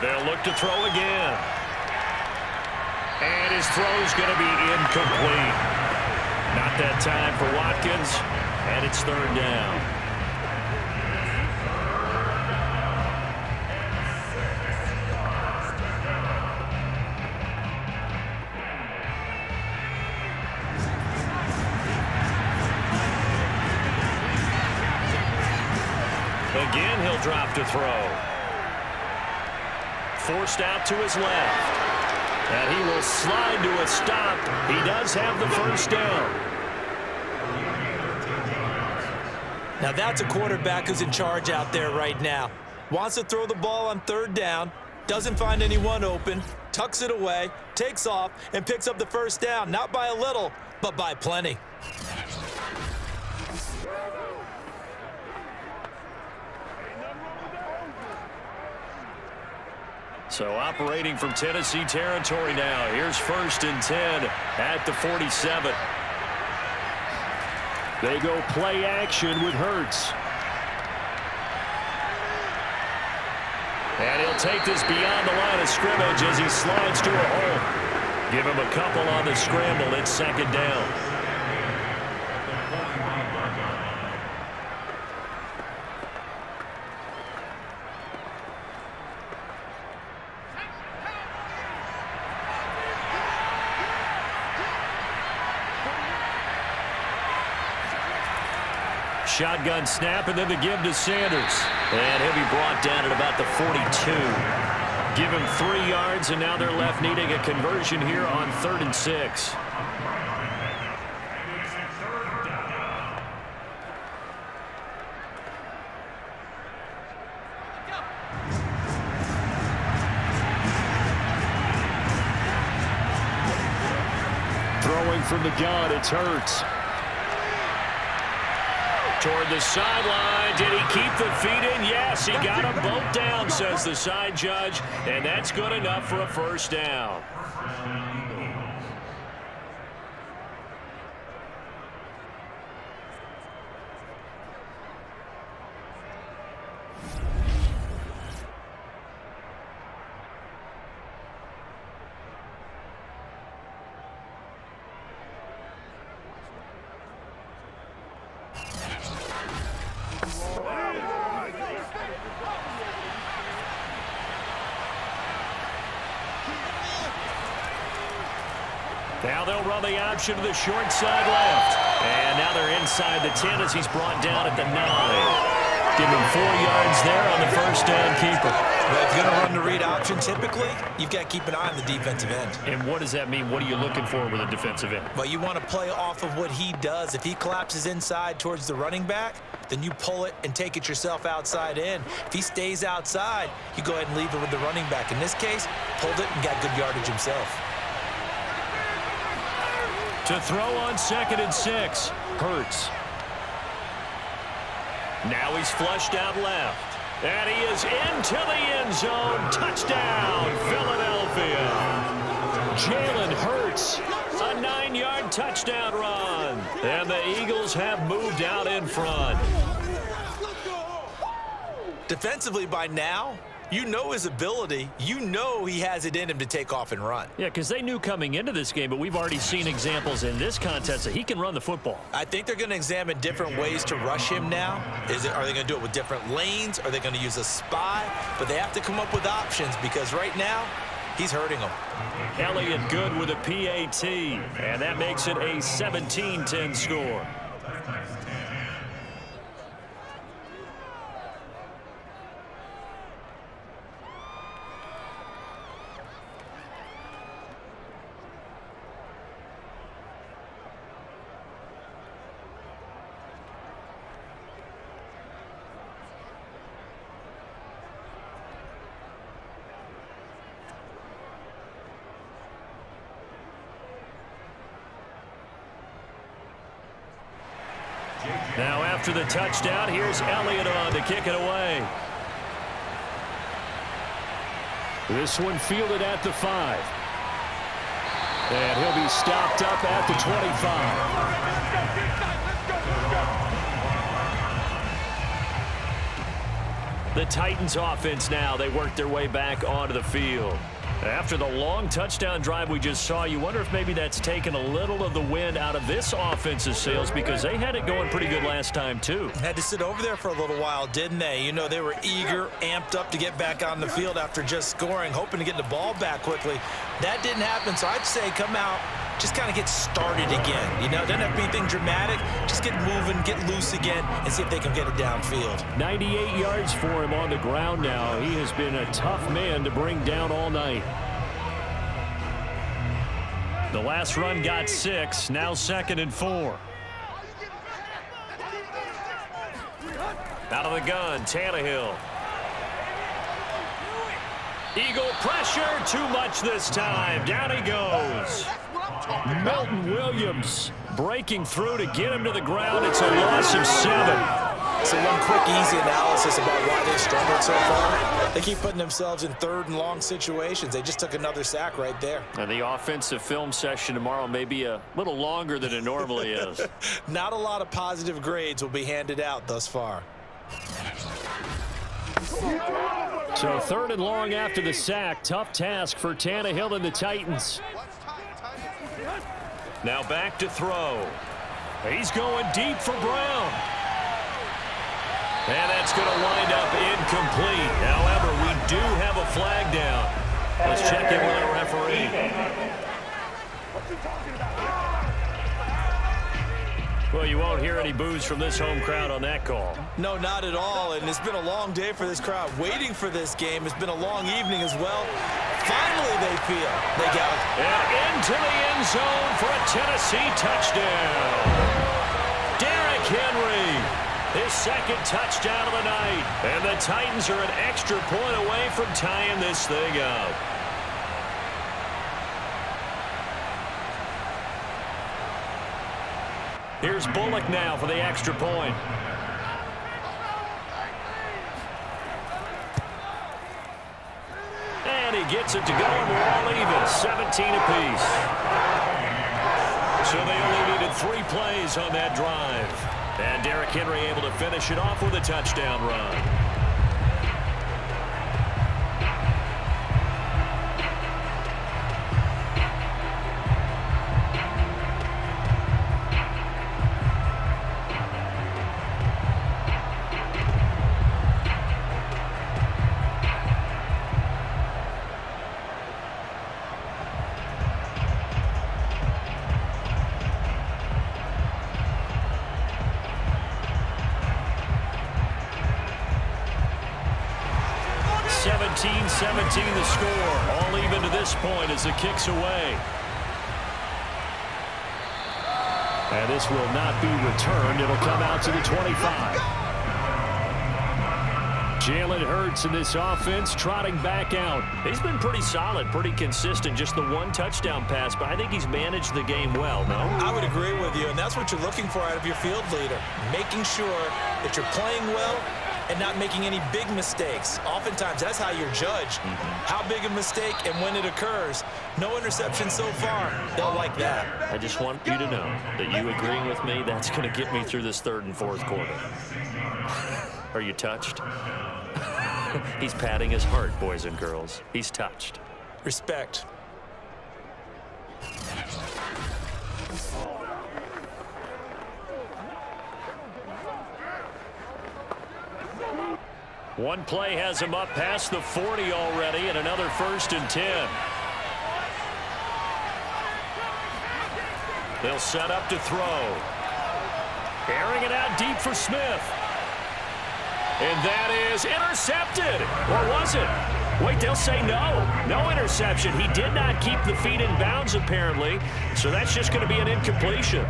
[SPEAKER 6] They'll look to throw again. And his throw's going to be incomplete. Not that time for Watkins, and it's 3rd down. Again, he'll drop to throw. Forced out to his left. And he will slide to a stop. He does have the 1st down.
[SPEAKER 4] Now that's a quarterback who's in charge out there right now. Wants to throw the ball on 3rd down, doesn't find anyone open, tucks it away, takes off, and picks up the 1st down. Not by a little, but by plenty.
[SPEAKER 6] So operating from Tennessee territory now. Here's 1st and 10 at the 47. They go play action with Hurts. And he'll take this beyond the line of scrimmage as he slides to a hole. Give him a couple on the scramble. It's 2nd down. Shotgun snap, and then the give to Sanders. And he'll be brought down at about the 42. Give him 3 yards, and now they're left needing a conversion here on 3rd and 6. Throwing from the gun, it's Hurts. Toward the sideline. Did he keep the feet in? Yes, he got them both down, says the side judge, and that's good enough for a 1st down.
[SPEAKER 2] they'll run the option to the short side left. And now they're inside the 10 as he's brought down at the 9. Give him 4 yards there on the first down keeper.
[SPEAKER 4] Well, if you're going to run the read option, typically, you've got to keep an eye on the defensive end.
[SPEAKER 2] And what does that mean? What are you looking for with a defensive end?
[SPEAKER 4] Well, you want to play off of what he does. If he collapses inside towards the running back, then you pull it and take it yourself outside in. If he stays outside, you go ahead and leave it with the running back. In this case, pulled it and got good yardage himself.
[SPEAKER 2] To throw on 2nd and 6. Hurts. Now he's flushed out left. And he is into the end zone. Touchdown, Philadelphia. Jalen Hurts, a 9-yard touchdown run. And the Eagles have moved out in front.
[SPEAKER 4] Defensively by now, you know his ability. You know he has it in him to take off and run.
[SPEAKER 2] Yeah, because they knew coming into this game, but we've already seen examples in this contest that he can run the football.
[SPEAKER 4] I think they're going to examine different ways to rush him now. Are they going to do it with different lanes? Are they going to use a spy? But they have to come up with options because right now, he's hurting them.
[SPEAKER 2] Elliott good with a PAT, and that makes it a 17-10 score. Now after the touchdown, here's Elliott on to kick it away. This one fielded at the 5. And he'll be stopped up at the 25. The Titans offense now, they work their way back onto the field. After the long touchdown drive we just saw, you wonder if maybe that's taken a little of the wind out of this offense's sails because they had it going pretty good last time, too.
[SPEAKER 4] Had to sit over there for a little while, didn't they? You know, they were eager, amped up to get back on the field after just scoring, hoping to get the ball back quickly. That didn't happen, so I'd say come out, just kind of get started again. You know, doesn't have to be anything dramatic. Just get moving, get loose again, and see if they can get it downfield.
[SPEAKER 2] 98 yards for him on the ground now. He has been a tough man to bring down all night. The last run got 6. Now 2nd and 4. Out of the gun, Tannehill. Eagle pressure, too much this time. Down he goes. Milton Williams breaking through to get him to the ground. It's a loss of 7.
[SPEAKER 4] So one quick, easy analysis about why they've struggled so far. They keep putting themselves in 3rd and long situations. They just took another sack right there.
[SPEAKER 2] And the offensive film session tomorrow may be a little longer than it normally is.
[SPEAKER 4] Not a lot of positive grades will be handed out thus far.
[SPEAKER 2] So 3rd and long after the sack. Tough task for Tannehill and the Titans. Now back to throw. He's going deep for Brown. And that's going to wind up incomplete. However, we do have a flag down. Let's check in with our referee. Well, you won't hear any boos from this home crowd on that call.
[SPEAKER 4] No, not at all. And it's been a long day for this crowd waiting for this game. It's been a long evening as well. Finally, they feel they got it.
[SPEAKER 2] And into the end zone for a Tennessee touchdown. Derrick Henry. His 2nd touchdown of the night. And the Titans are an extra point away from tying this thing up. Here's Bullock now for the extra point. And he gets it to go, and we're all even. 17 apiece. So they only needed 3 plays on that drive. And Derrick Henry able to finish it off with a touchdown run. 17-17 the score. All even to this point as the kick's away. And this will not be returned. It'll come out to the 25. Jalen Hurts in this offense trotting back out.
[SPEAKER 6] He's been pretty solid, pretty consistent. Just the one touchdown pass, but I think he's managed the game well, no?
[SPEAKER 4] I would agree with you, and that's what you're looking for out of your field leader. Making sure that you're playing well and not making any big mistakes. Oftentimes, that's how you're judged. How big a mistake and when it occurs. No interception so far. They'll like that.
[SPEAKER 6] I just want you to know that you agreeing with me, that's going to get me through this third and fourth quarter. Are you touched? He's patting his heart, boys and girls. He's touched.
[SPEAKER 4] Respect.
[SPEAKER 2] One play has him up past the 40 already, and another 1st and 10. They'll set up to throw. Airing it out deep for Smith. And that is intercepted. Or was it? Wait, they'll say no. No interception. He did not keep the feet in bounds, apparently. So that's just going to be an incompletion.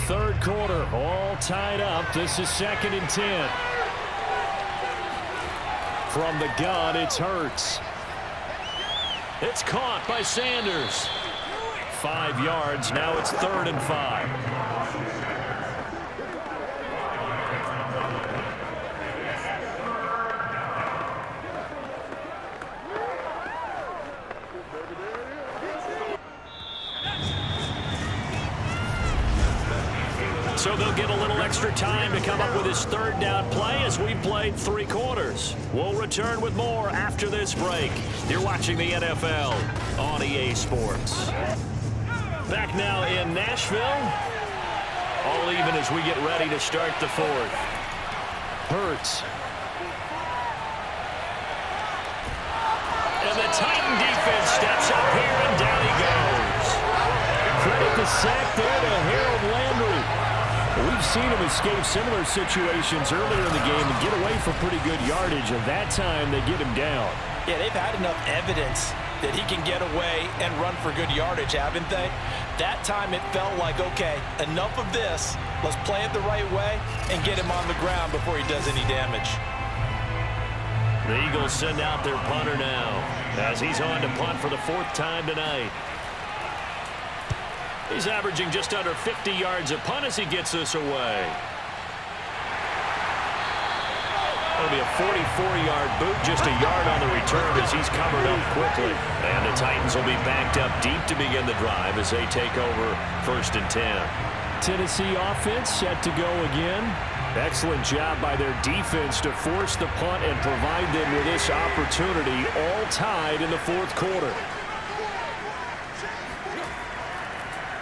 [SPEAKER 2] Third quarter, all tied up. This is 2nd and 10. From the gun, it's Hurts. It's caught by Sanders. 5 yards. Now it's 3rd and 5. So they'll get a little extra time to come up with his 3rd down play as we played 3 quarters. We'll return with more after this break. You're watching the NFL on EA Sports. Back now in Nashville. All even as we get ready to start the 4th. Hurts. And the Titan defense steps up here, and down he goes. Credit the sack there to Harold Landry. We've seen him escape similar situations earlier in the game and get away for pretty good yardage, and that time they get him down.
[SPEAKER 3] Yeah, they've had enough evidence that he can get away and run for good yardage, haven't they? That time it felt like, okay, enough of this. Let's play it the right way and get him on the ground before he does any damage.
[SPEAKER 2] The Eagles send out their punter now as he's on to punt for the 4th time tonight. He's averaging just under 50 yards a punt as he gets this away. It'll be a 44-yard boot, just a yard on the return as he's covered up quickly. And the Titans will be backed up deep to begin the drive as they take over 1st and 10. Tennessee offense set to go again. Excellent job by their defense to force the punt and provide them with this opportunity, all tied in the 4th quarter.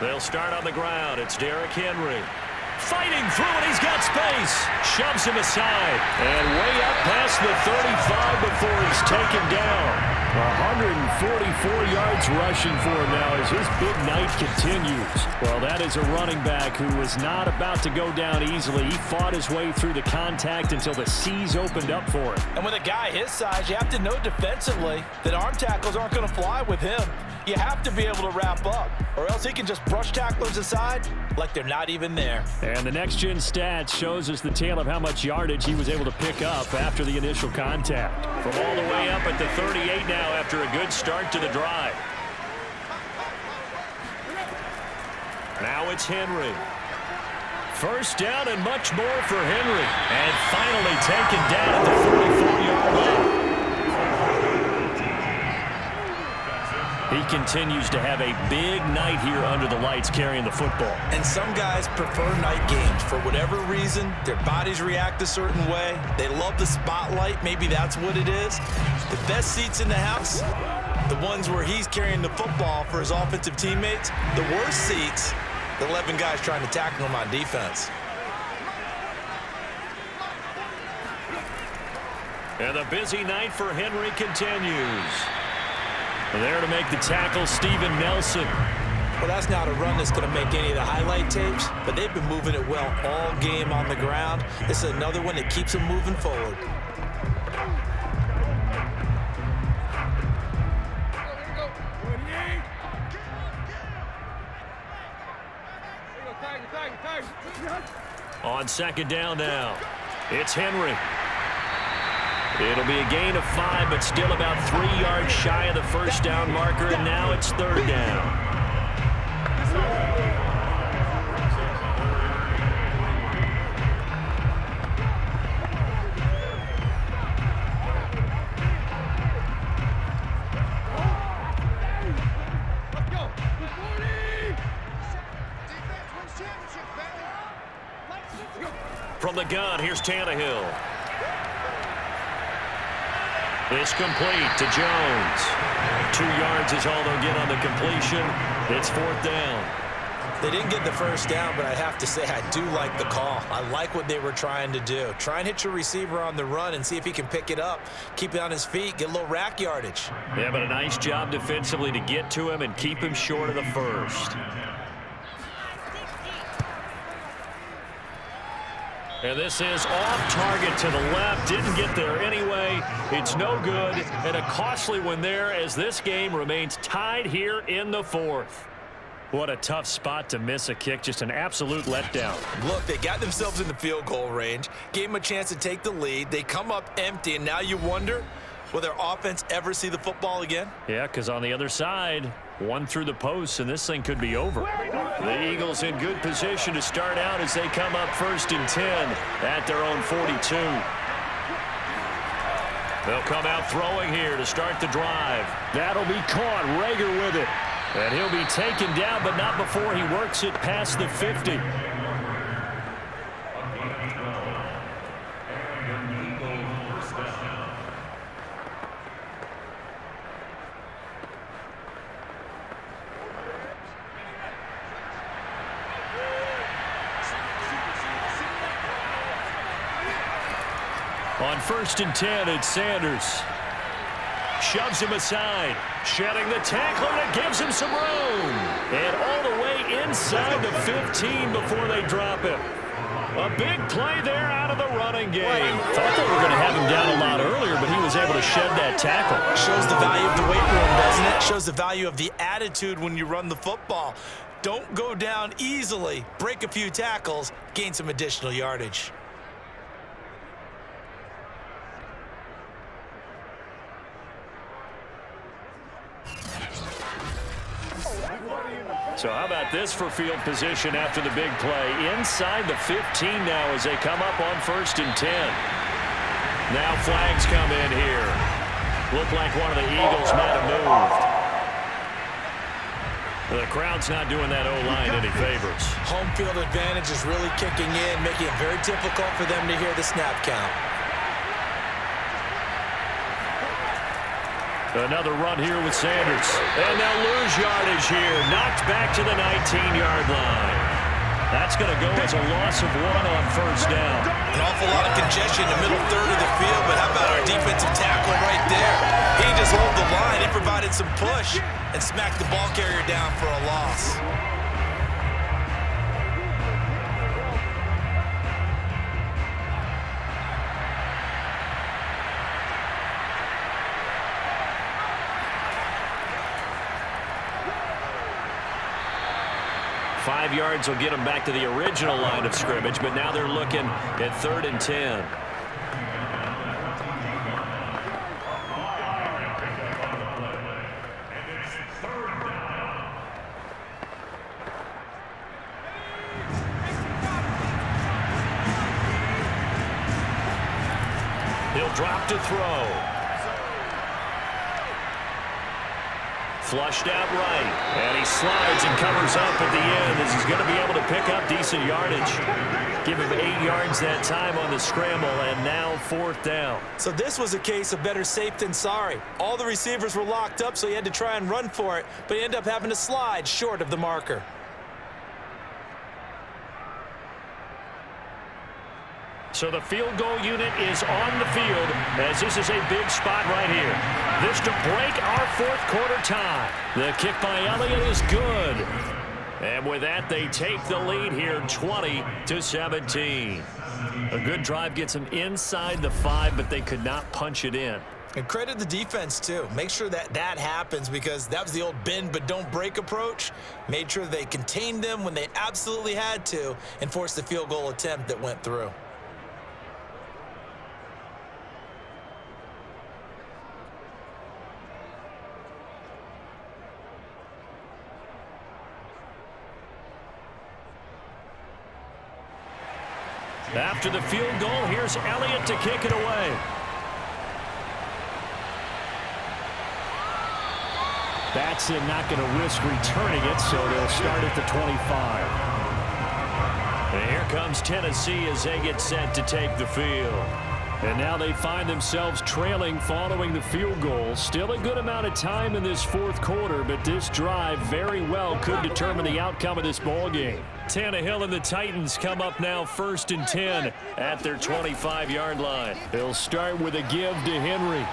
[SPEAKER 2] They'll start on the ground. It's Derrick Henry. Fighting through, and he's got space. Shoves him aside. And way up past the 35 before he's taken down. 144 yards rushing for him now as his big night continues. Well, that is a running back who was not about to go down easily. He fought his way through the contact until the seas opened up for him.
[SPEAKER 3] And with a guy his size, you have to know defensively that arm tackles aren't going to fly with him. You have to be able to wrap up, or else he can just brush tacklers aside like they're not even there.
[SPEAKER 2] And the next-gen stats shows us the tale of how much yardage he was able to pick up after the initial contact. From all the way up at the 38 now after a good start to the drive. Now it's Henry. First down and much more for Henry. And finally taken down at the 44-yard line. He continues to have a big night here under the lights carrying the football.
[SPEAKER 4] And some guys prefer night games. For whatever reason, their bodies react a certain way. They love the spotlight. Maybe that's what it is. The best seats in the house, the ones where he's carrying the football for his offensive teammates. The worst seats, the 11 guys trying to tackle him on defense.
[SPEAKER 2] And the busy night for Henry continues. There to make the tackle, Steven Nelson.
[SPEAKER 4] Well, that's not a run that's going to make any of the highlight tapes, but they've been moving it well all game on the ground. This is another one that keeps them moving forward.
[SPEAKER 2] On second down now, it's Henry. It'll be a gain of 5, but still about 3 yards shy of the first down marker, and now it's third down. From the gun, here's Tannehill. It's complete to Jones. 2 yards is all they'll get on the completion. It's fourth down.
[SPEAKER 4] They didn't get the first down, but I have to say I do like the call. I like what they were trying to do. Try and hit your receiver on the run and see if he can pick it up, keep it on his feet, get a little rack yardage.
[SPEAKER 2] Yeah, but a nice job defensively to get to him and keep him short of the first. And this is off target to the left. Didn't get there anyway. It's no good. And a costly one there as this game remains tied here in the fourth. What a tough spot to miss a kick. Just an absolute letdown.
[SPEAKER 4] Look, they got themselves in the field goal range, gave them a chance to take the lead. They come up empty, and now you wonder, will their offense ever see the football again?
[SPEAKER 2] Yeah, because on the other side, one through the post, and this thing could be over. The Eagles in good position to start out as they come up 1st and 10 at their own 42. They'll come out throwing here to start the drive. That'll be caught. Rager with it. And he'll be taken down, but not before he works it past the 50. On 1st and 10, it's Sanders. Shoves him aside. Shedding the tackle, and it gives him some room. And all the way inside the 15 before they drop him. A big play there out of the running game. Thought they were going to have him down a lot earlier, but he was able to shed that tackle.
[SPEAKER 4] Shows the value of the weight room, doesn't it? Shows the value of the attitude when you run the football. Don't go down easily. Break a few tackles, gain some additional yardage.
[SPEAKER 2] So how about this for field position after the big play? Inside the 15 now as they come up on 1st and 10. Now flags come in here. Look like one of the Eagles might have moved. The crowd's not doing that O-line any favors.
[SPEAKER 4] Home field advantage is really kicking in, making it very difficult for them to hear the snap count.
[SPEAKER 2] Another run here with Sanders. And they'll lose yardage here. Knocked back to the 19-yard line. That's going to go as a loss of 1 on 1st down.
[SPEAKER 4] An awful lot of congestion in the middle third of the field, but how about our defensive tackle right there? He just held the line. He provided some push and smacked the ball carrier down for a loss.
[SPEAKER 2] Five yards will get them back to the original line of scrimmage, but now they're looking at 3rd and 10. He'll drop to throw. Flushed out right, and he slides and covers up at the end as he's going to be able to pick up decent yardage. Give him 8 yards that time on the scramble, and now 4th down.
[SPEAKER 4] So this was a case of better safe than sorry. All the receivers were locked up, so he had to try and run for it, but he ended up having to slide short of the marker.
[SPEAKER 2] So the field goal unit is on the field as this is a big spot right here. This to break our fourth quarter tie. The kick by Elliott is good. And with that, they take the lead here 20-17. A good drive gets them inside the 5, but they could not punch it in.
[SPEAKER 4] And credit the defense, too. Make sure that happens because that was the old bend but don't break approach. Made sure they contained them when they absolutely had to and forced the field goal attempt that went through.
[SPEAKER 2] After the field goal, here's Elliott to kick it away. Batson not going to risk returning it, so they'll start at the 25. And here comes Tennessee as they get set to take the field. And now they find themselves trailing following the field goal. Still a good amount of time in this fourth quarter, but this drive very well could determine the outcome of this ball game. Tannehill and the Titans come up now 1st and 10 at their 25-yard line. They'll start with a give to Henry.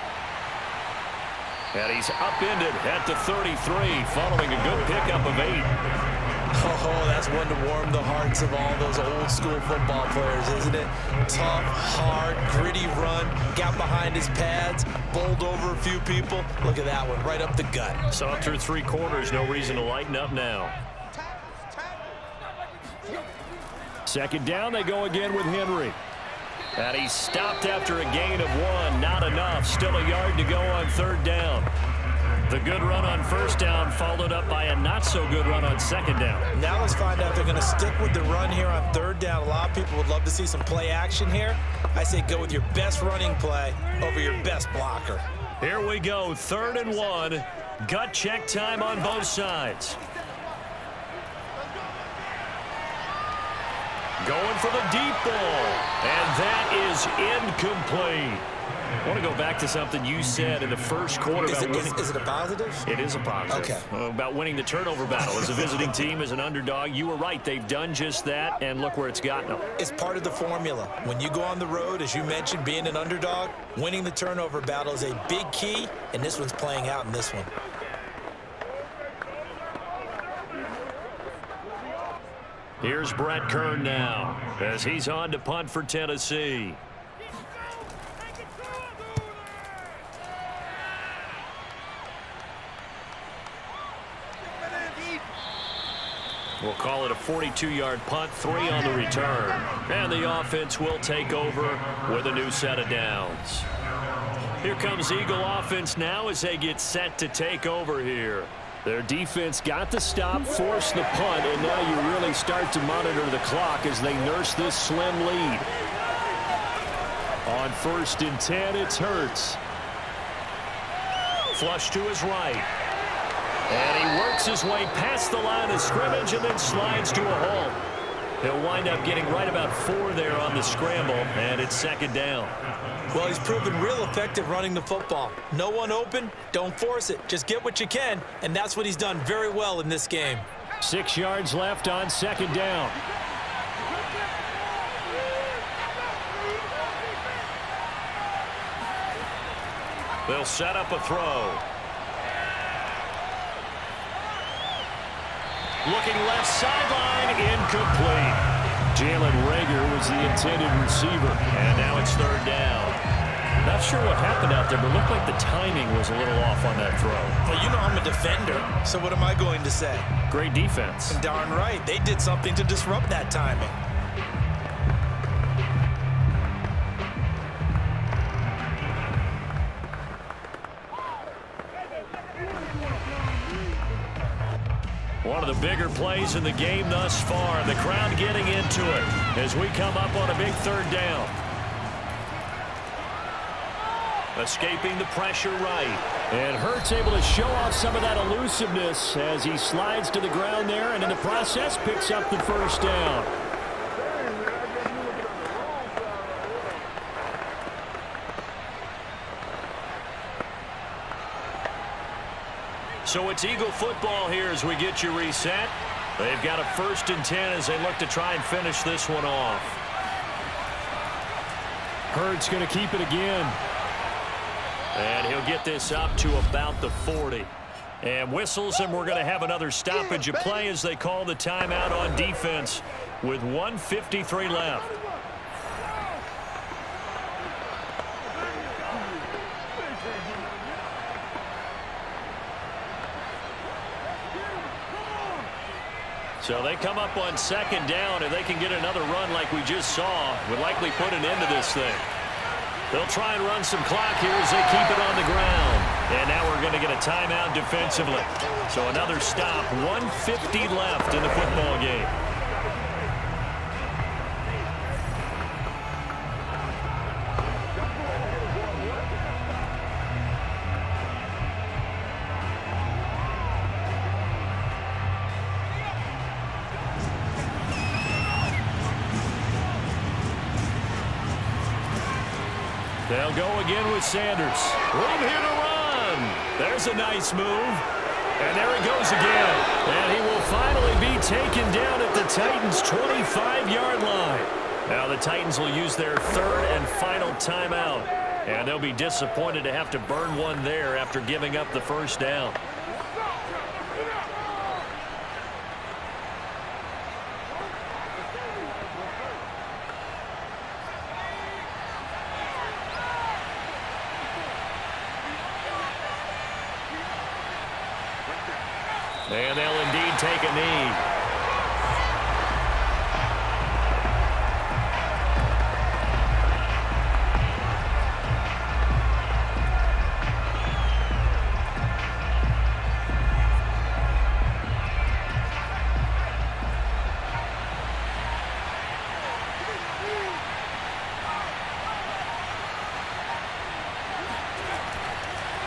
[SPEAKER 2] And he's upended at the 33 following a good pickup of 8.
[SPEAKER 4] Oh, that's one to warm the hearts of all those old school football players, isn't it? Tough, hard, gritty run, got behind his pads, bowled over a few people. Look at that one, right up the gut.
[SPEAKER 2] So up through 3 quarters, no reason to lighten up now. 2nd down, they go again with Henry. And he's stopped after a gain of 1. Not enough. Still a yard to go on 3rd down. The good run on 1st down followed up by a not-so-good run on 2nd down.
[SPEAKER 4] Now let's find out if they're going to stick with the run here on 3rd down. A lot of people would love to see some play action here. I say go with your best running play over your best blocker.
[SPEAKER 2] Here we go, 3rd and 1. Gut check time on both sides. Going for the deep ball. And that is incomplete. I want to go back to something you said in the first quarter.
[SPEAKER 4] Is it a positive?
[SPEAKER 2] It is a positive.
[SPEAKER 4] Okay.
[SPEAKER 2] About winning the turnover battle. As a visiting team, as an underdog, you were right. They've done just that, and look where it's gotten them.
[SPEAKER 4] It's part of the formula. When you go on the road, as you mentioned, being an underdog, winning the turnover battle is a big key, and this one's playing out in this one.
[SPEAKER 2] Here's Brett Kern now as he's on to punt for Tennessee. We'll call it a 42-yard punt, 3 on the return. And the offense will take over with a new set of downs. Here comes Eagle offense now as they get set to take over here. Their defense got the stop, forced the punt, and now you really start to monitor the clock as they nurse this slim lead. On 1st and 10, it's Hurts. Flush to his right. And he works his way past the line of scrimmage and then slides to a halt. He'll wind up getting right about 4 there on the scramble, and it's 2nd down.
[SPEAKER 4] Well, he's proven real effective running the football. No one open, don't force it. Just get what you can, and that's what he's done very well in this game.
[SPEAKER 2] 6 yards left on 2nd down. They'll set up a throw. Looking left sideline, incomplete. Jalen Reagor was the intended receiver, and now it's 3rd down. Not sure what happened out there, but looked like the timing was a little off on that throw.
[SPEAKER 4] Well, you know I'm a defender, so what am I going to say?
[SPEAKER 2] Great defense.
[SPEAKER 4] Darn right. They did something to disrupt that timing.
[SPEAKER 2] One of the bigger plays in the game thus far. The crowd getting into it as we come up on a big 3rd down. Escaping the pressure right. And Hurts able to show off some of that elusiveness as he slides to the ground there and in the process picks up the 1st down. So it's Eagle football here as we get you reset. They've got a 1st and 10 as they look to try and finish this one off. Hurts going to keep it again. And he'll get this up to about the 40. And whistles, and we're going to have another stoppage of play as they call the timeout on defense with 1:53 left. So they come up on second down, and they can get another run like we just saw. Would likely put an end to this thing. They'll try and run some clock here as they keep it on the ground. And now we're going to get a timeout defensively. So another stop, 1:50 left in the football game. They'll go again with Sanders. Room here to run. There's a nice move. And there he goes again. And he will finally be taken down at the Titans' 25-yard line. Now the Titans will use their third and final timeout. And they'll be disappointed to have to burn one there after giving up the first down. And they'll indeed take a knee.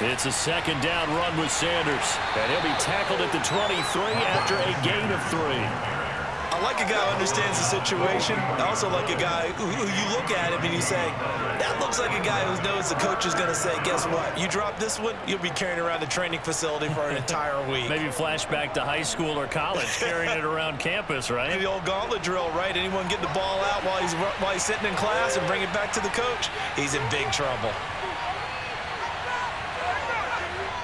[SPEAKER 2] It's a second down run with Sanders. And he'll be tackled at the 23 after a gain of 3.
[SPEAKER 4] I like a guy who understands the situation. I also like a guy who you look at him and you say, that looks like a guy who knows the coach is going to say, guess what? You drop this one, you'll be carrying around the training facility for an entire week.
[SPEAKER 2] Maybe flashback to high school or college, carrying it around campus, right?
[SPEAKER 4] The old gauntlet drill, right? Anyone get the ball out while he's sitting in class and bring it back to the coach, he's in big trouble.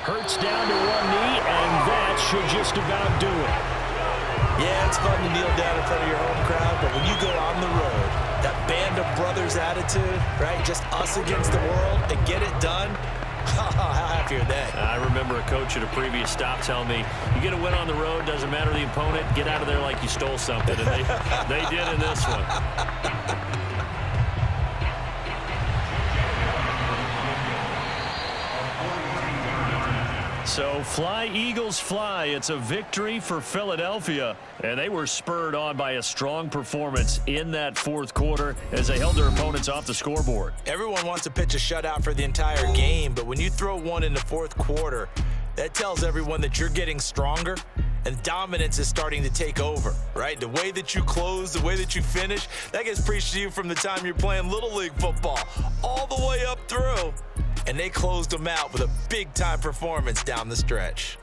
[SPEAKER 2] Hurts down to one knee, and that should just about do it.
[SPEAKER 4] Yeah, it's fun to kneel down in front of your home crowd, but when you go on the road, that band of brothers attitude, right? Just us against the world and get it done. How happy are they?
[SPEAKER 2] I remember a coach at a previous stop telling me, you get a win on the road, doesn't matter the opponent, get out of there like you stole something. And they did in this one. So fly, Eagles, fly. It's a victory for Philadelphia. And they were spurred on by a strong performance in that fourth quarter as they held their opponents off the scoreboard.
[SPEAKER 4] Everyone wants to pitch a shutout for the entire game, but when you throw one in the fourth quarter, that tells everyone that you're getting stronger and dominance is starting to take over, right? The way that you close, the way that you finish, that gets preached to you from the time you're playing Little League football all the way up through. And they closed them out with a big-time performance down the stretch.